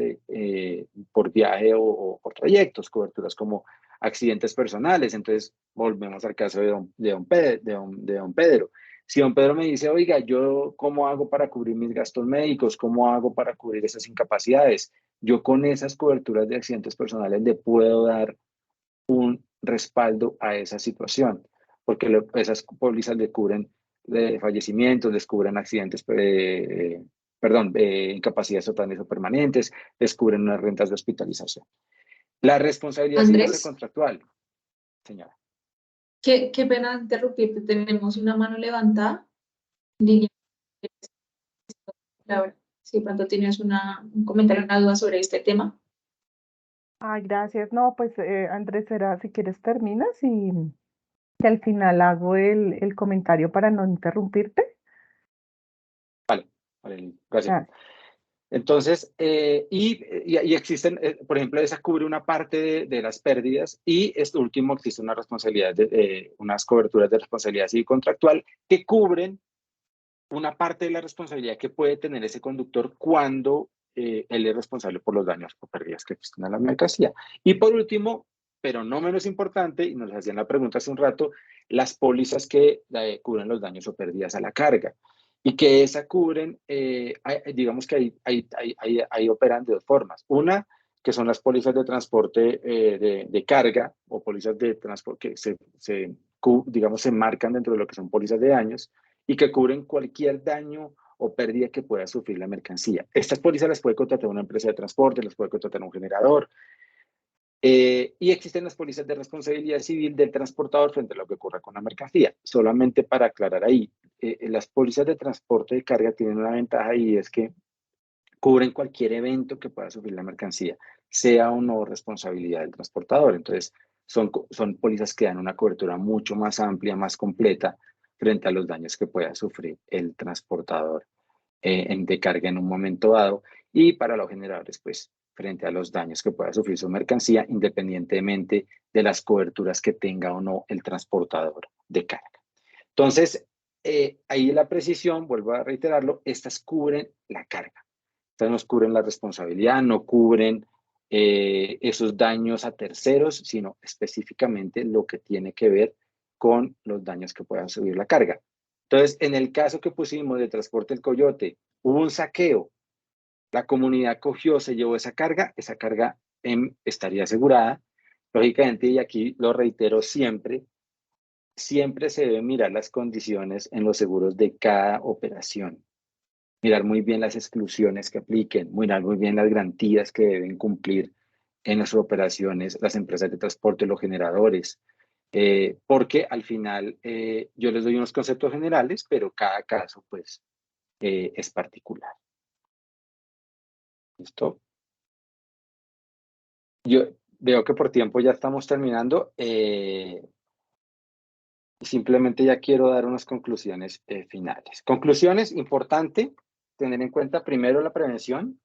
por viaje o por trayectos? Coberturas como accidentes personales. Entonces, volvemos al caso de don Pedro. Si don Pedro me dice, oiga, yo cómo hago para cubrir mis gastos médicos, cómo hago para cubrir esas incapacidades, yo con esas coberturas de accidentes personales le puedo dar un respaldo a esa situación, porque esas pólizas le cubren fallecimientos, les cubren accidentes, incapacidades totales o permanentes, les cubren unas rentas de hospitalización. La responsabilidad civil es contractual, señora. Qué pena interrumpirte, tenemos una mano levantada. Liliana, si de pronto tienes un comentario, una duda sobre este tema. Ay, gracias. No, pues Andrés, será si quieres terminas y que al final hago el comentario para no interrumpirte. Vale, gracias. Entonces, y existen, por ejemplo, esa cubre una parte de las pérdidas y esto último existe una responsabilidad, unas coberturas de responsabilidad civil contractual que cubren una parte de la responsabilidad que puede tener ese conductor cuando él es responsable por los daños o pérdidas que existen a la mercancía. Y por último, pero no menos importante, y nos hacían la pregunta hace un rato, las pólizas que cubren los daños o pérdidas a la carga. Y que esa cubren, digamos que ahí operan de dos formas. Una, que son las pólizas de transporte de carga o pólizas de transporte que se marcan dentro de lo que son pólizas de daños y que cubren cualquier daño o pérdida que pueda sufrir la mercancía. Estas pólizas las puede contratar una empresa de transporte, las puede contratar un generador. Y existen las pólizas de responsabilidad civil del transportador frente a lo que ocurra con la mercancía. Solamente para aclarar ahí, las pólizas de transporte de carga tienen una ventaja y es que cubren cualquier evento que pueda sufrir la mercancía, sea o no responsabilidad del transportador. Entonces, son pólizas que dan una cobertura mucho más amplia, más completa frente a los daños que pueda sufrir el transportador de carga en un momento dado. Y para los generadores, pues, frente a los daños que pueda sufrir su mercancía, independientemente de las coberturas que tenga o no el transportador de carga. Entonces, ahí la precisión, vuelvo a reiterarlo, estas cubren la carga. Estas no cubren la responsabilidad, no cubren esos daños a terceros, sino específicamente lo que tiene que ver con los daños que puedan subir la carga. Entonces, en el caso que pusimos de Transporte El Coyote, hubo un saqueo, la comunidad cogió, se llevó esa carga estaría asegurada. Lógicamente, y aquí lo reitero siempre, siempre se deben mirar las condiciones en los seguros de cada operación. Mirar muy bien las exclusiones que apliquen, mirar muy bien las garantías que deben cumplir en las operaciones las empresas de transporte, los generadores, porque al final yo les doy unos conceptos generales, pero cada caso pues es particular. ¿Listo? Yo veo que por tiempo ya estamos terminando. Simplemente ya quiero dar unas conclusiones finales. Conclusiones, importante tener en cuenta primero la prevención.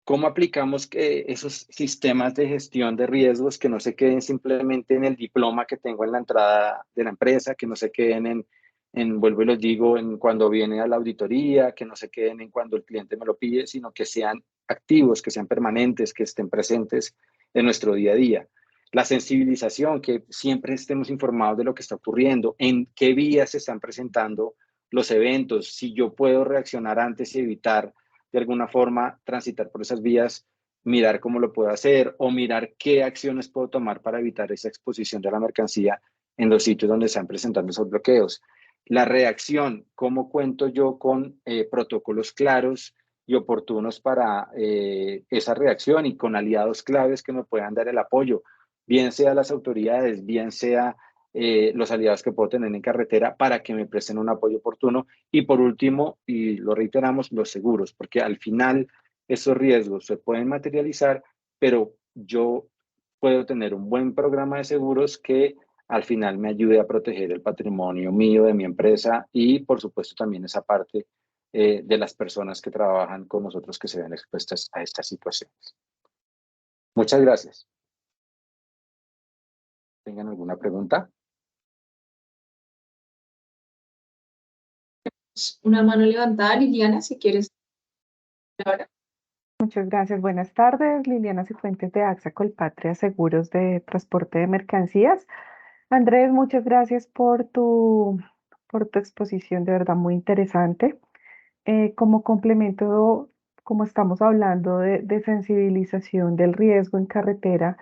¿Cómo aplicamos esos sistemas de gestión de riesgos que no se queden simplemente en el diploma que tengo en la entrada de la empresa, que no se queden vuelvo y los digo, en cuando viene a la auditoría, que no se queden en cuando el cliente me lo pide, sino que sean activos, que sean permanentes, que estén presentes en nuestro día a día? La sensibilización, que siempre estemos informados de lo que está ocurriendo, en qué vías se están presentando los eventos, si yo puedo reaccionar antes y evitar de alguna forma transitar por esas vías, mirar cómo lo puedo hacer o mirar qué acciones puedo tomar para evitar esa exposición de la mercancía en los sitios donde se están presentando esos bloqueos. La reacción, cómo cuento yo con protocolos claros y oportunos para esa reacción y con aliados claves que me puedan dar el apoyo, bien sea las autoridades, bien sea los aliados que puedo tener en carretera para que me presten un apoyo oportuno. Y por último, y lo reiteramos, los seguros, porque al final esos riesgos se pueden materializar, pero yo puedo tener un buen programa de seguros que al final me ayude a proteger el patrimonio mío, de mi empresa y por supuesto también esa parte de las personas que trabajan con nosotros que se ven expuestas a estas situaciones. Muchas gracias. ¿Tengan alguna pregunta? Una mano levantada, Liliana, si quieres. Ahora. Muchas gracias. Buenas tardes, Liliana Cifuentes de AXA Colpatria Seguros de Transporte de Mercancías. Andrés, muchas gracias por tu exposición, de verdad muy interesante. Como complemento, como estamos hablando de sensibilización del riesgo en carretera,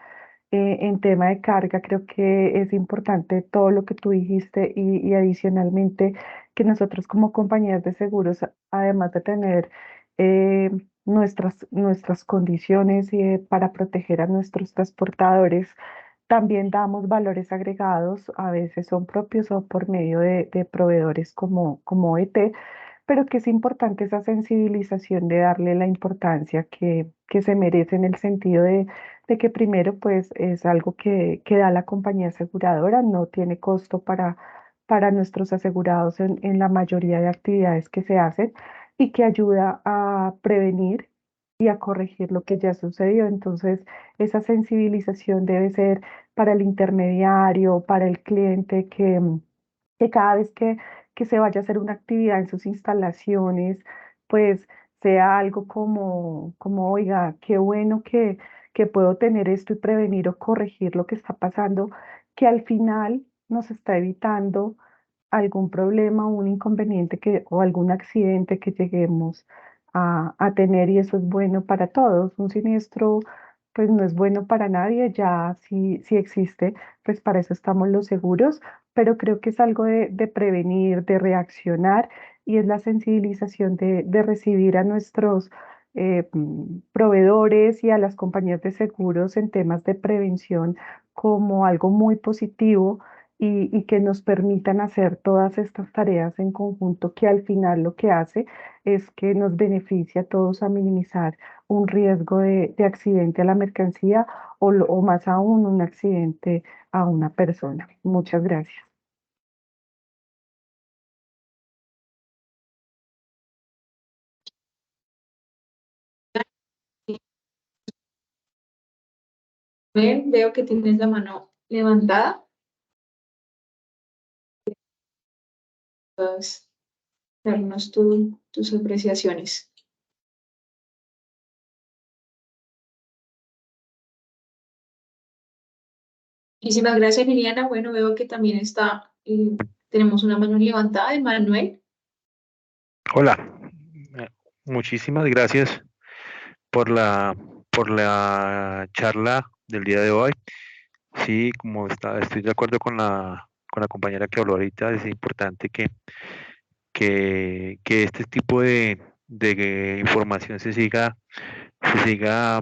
en tema de carga, creo que es importante todo lo que tú dijiste y adicionalmente que nosotros como compañías de seguros, además de tener eh, nuestras condiciones para proteger a nuestros transportadores, también damos valores agregados, a veces son propios o por medio de proveedores como OET, pero que es importante esa sensibilización de darle la importancia que se merece en el sentido de que primero pues es algo que da la compañía aseguradora, no tiene costo para nuestros asegurados en la mayoría de actividades que se hacen y que ayuda a prevenir y a corregir lo que ya sucedió. Entonces, esa sensibilización debe ser para el intermediario, para el cliente, que cada vez que se vaya a hacer una actividad en sus instalaciones, pues sea algo como oiga, qué bueno que puedo tener esto y prevenir o corregir lo que está pasando, que al final nos está evitando algún problema, un inconveniente o algún accidente que lleguemos a tener y eso es bueno para todos. Un siniestro pues no es bueno para nadie, ya si existe, pues para eso estamos los seguros, pero creo que es algo de prevenir, de reaccionar y es la sensibilización de recibir a nuestros proveedores y a las compañías de seguros en temas de prevención como algo muy positivo y que nos permitan hacer todas estas tareas en conjunto, que al final lo que hace es que nos beneficia a todos a minimizar un riesgo de accidente a la mercancía o más aún un accidente a una persona. Muchas gracias. Veo que tienes la mano levantada. puedas darnos tus apreciaciones. Muchísimas gracias, Liliana. Bueno, veo que también tenemos una mano levantada de Manuel. Hola, muchísimas gracias por la charla del día de hoy. Sí, estoy de acuerdo con la compañera que habló ahorita, es importante que este tipo de información se siga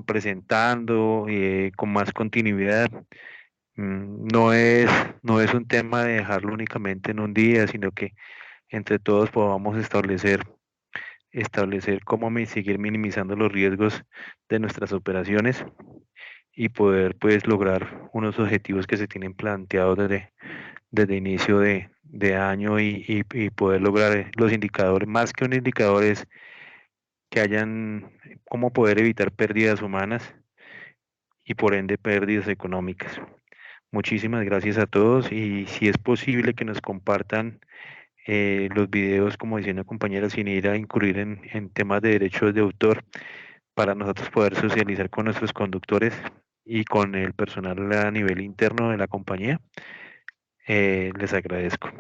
presentando con más continuidad. No es un tema de dejarlo únicamente en un día, sino que entre todos podamos establecer cómo seguir minimizando los riesgos de nuestras operaciones y poder pues lograr unos objetivos que se tienen planteados desde inicio de año y poder lograr los indicadores, más que un indicador es que hayan cómo poder evitar pérdidas humanas y por ende pérdidas económicas. Muchísimas gracias a todos y si es posible que nos compartan los videos, como decía una compañera, sin ir a incurrir en temas de derechos de autor, para nosotros poder socializar con nuestros conductores y con el personal a nivel interno de la compañía. Les agradezco.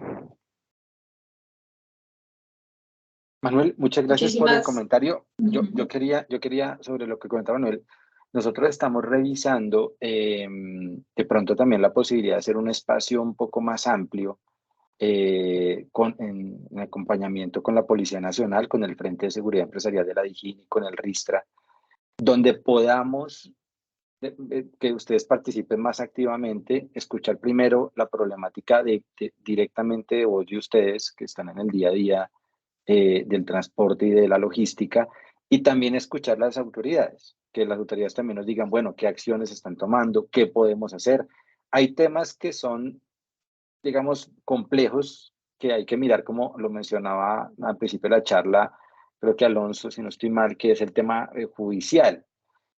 Manuel, muchas gracias por el comentario. Yo quería, sobre lo que comentaba Manuel, nosotros estamos revisando de pronto también la posibilidad de hacer un espacio un poco más amplio en acompañamiento con la Policía Nacional, con el Frente de Seguridad Empresarial de la DIJÍN y con el RISTRA, donde podamos que ustedes participen más activamente, escuchar primero la problemática directamente de voz de ustedes que están en el día a día del transporte y de la logística, y también escuchar las autoridades, que las autoridades también nos digan, bueno, qué acciones están tomando, qué podemos hacer. Hay temas que son, digamos, complejos, que hay que mirar, como lo mencionaba al principio de la charla, creo que Alonso, si no estoy mal, que es el tema judicial.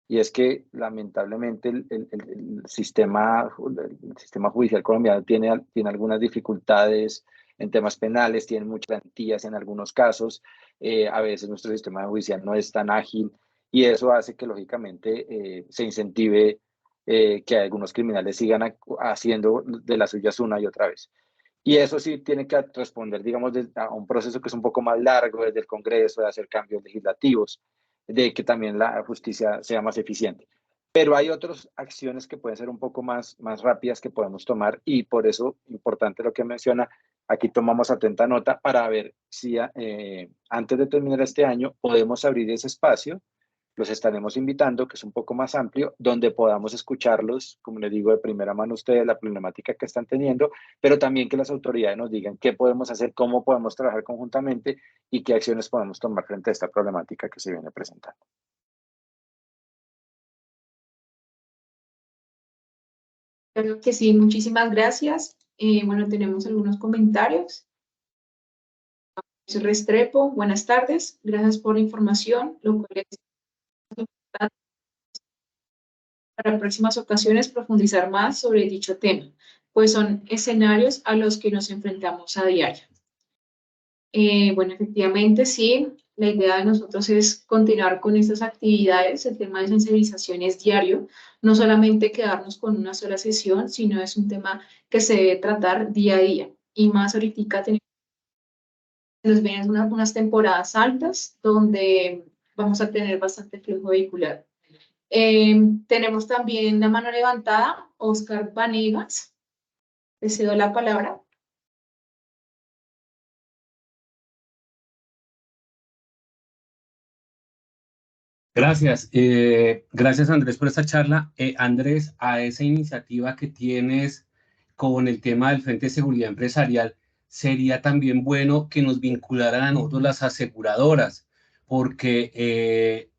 Y es que lamentablemente el sistema judicial colombiano tiene algunas dificultades en temas penales, tiene muchas garantías en algunos casos, a veces nuestro sistema judicial no es tan ágil y eso hace que lógicamente se incentive que algunos criminales sigan haciendo de las suyas una y otra vez. Y eso sí tiene que responder, digamos, a un proceso que es un poco más largo desde el Congreso, de hacer cambios legislativos, de que también la justicia sea más eficiente. Pero hay otras acciones que pueden ser un poco más rápidas que podemos tomar y por eso, importante lo que menciona, aquí tomamos atenta nota para ver si antes de terminar este año podemos abrir ese espacio. Los estaremos invitando, que es un poco más amplio, donde podamos escucharlos, como les digo, de primera mano a ustedes, la problemática que están teniendo, pero también que las autoridades nos digan qué podemos hacer, cómo podemos trabajar conjuntamente y qué acciones podemos tomar frente a esta problemática que se viene presentando. Claro que sí, muchísimas gracias. Bueno, tenemos algunos comentarios. Restrepo, buenas tardes, gracias por la información, lo cual es para próximas ocasiones profundizar más sobre dicho tema, pues son escenarios a los que nos enfrentamos a diario. Bueno, efectivamente, sí, la idea de nosotros es continuar con estas actividades. El tema de sensibilización es diario, no solamente quedarnos con una sola sesión, sino es un tema que se debe tratar día a día. Y más ahorita nos vienen unas temporadas altas donde vamos a tener bastante flujo vehicular. Tenemos también la mano levantada, Oscar Vanegas. Le cedo la palabra. Gracias. Gracias, Andrés, por esta charla. Andrés, a esa iniciativa que tienes con el tema del Frente de Seguridad Empresarial, sería también bueno que nos vincularan a nosotros las aseguradoras, porque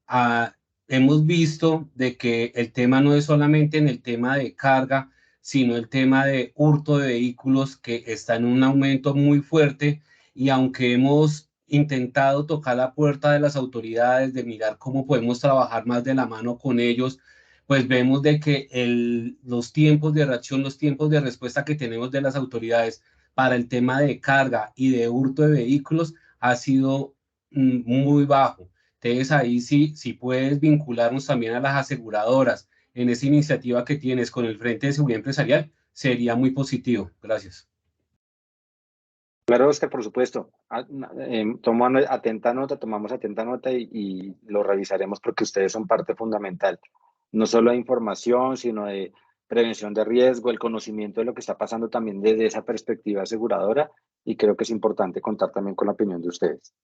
hemos visto de que el tema no es solamente en el tema de carga, sino el tema de hurto de vehículos que está en un aumento muy fuerte, y aunque hemos intentado tocar la puerta de las autoridades, de mirar cómo podemos trabajar más de la mano con ellos, pues vemos de que los tiempos de reacción, los tiempos de respuesta que tenemos de las autoridades para el tema de carga y de hurto de vehículos ha sido muy bajo. Entonces ahí sí, si puedes vincularnos también a las aseguradoras en esa iniciativa que tienes con el Frente de Seguridad Empresarial, sería muy positivo. Gracias. Claro, Oscar, por supuesto. Tomamos atenta nota y lo revisaremos porque ustedes son parte fundamental, no solo de información, sino de prevención de riesgo, el conocimiento de lo que está pasando también desde esa perspectiva aseguradora, y creo que es importante contar también con la opinión de ustedes.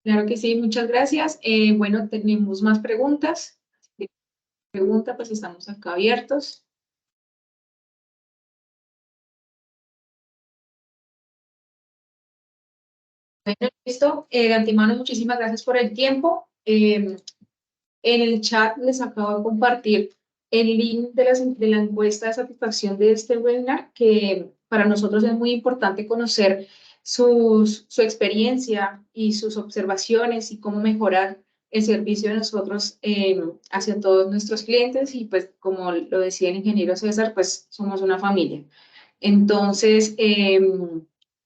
Claro que sí, muchas gracias. Bueno, tenemos más preguntas. Pues estamos acá abiertos. Bueno, listo. De antemano, muchísimas gracias por el tiempo. En el chat les acabo de compartir el link de la encuesta de satisfacción de este webinar, que para nosotros es muy importante conocer su experiencia y sus observaciones y cómo mejorar el servicio de nosotros hacia todos nuestros clientes. Y pues, como lo decía el ingeniero César, pues somos una familia. Entonces,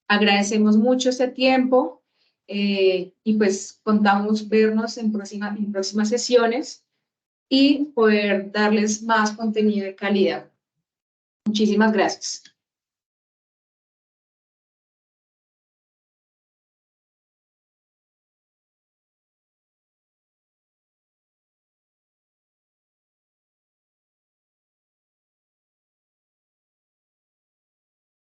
agradecemos mucho este tiempo y pues contamos vernos en próximas sesiones y poder darles más contenido de calidad. Muchísimas gracias.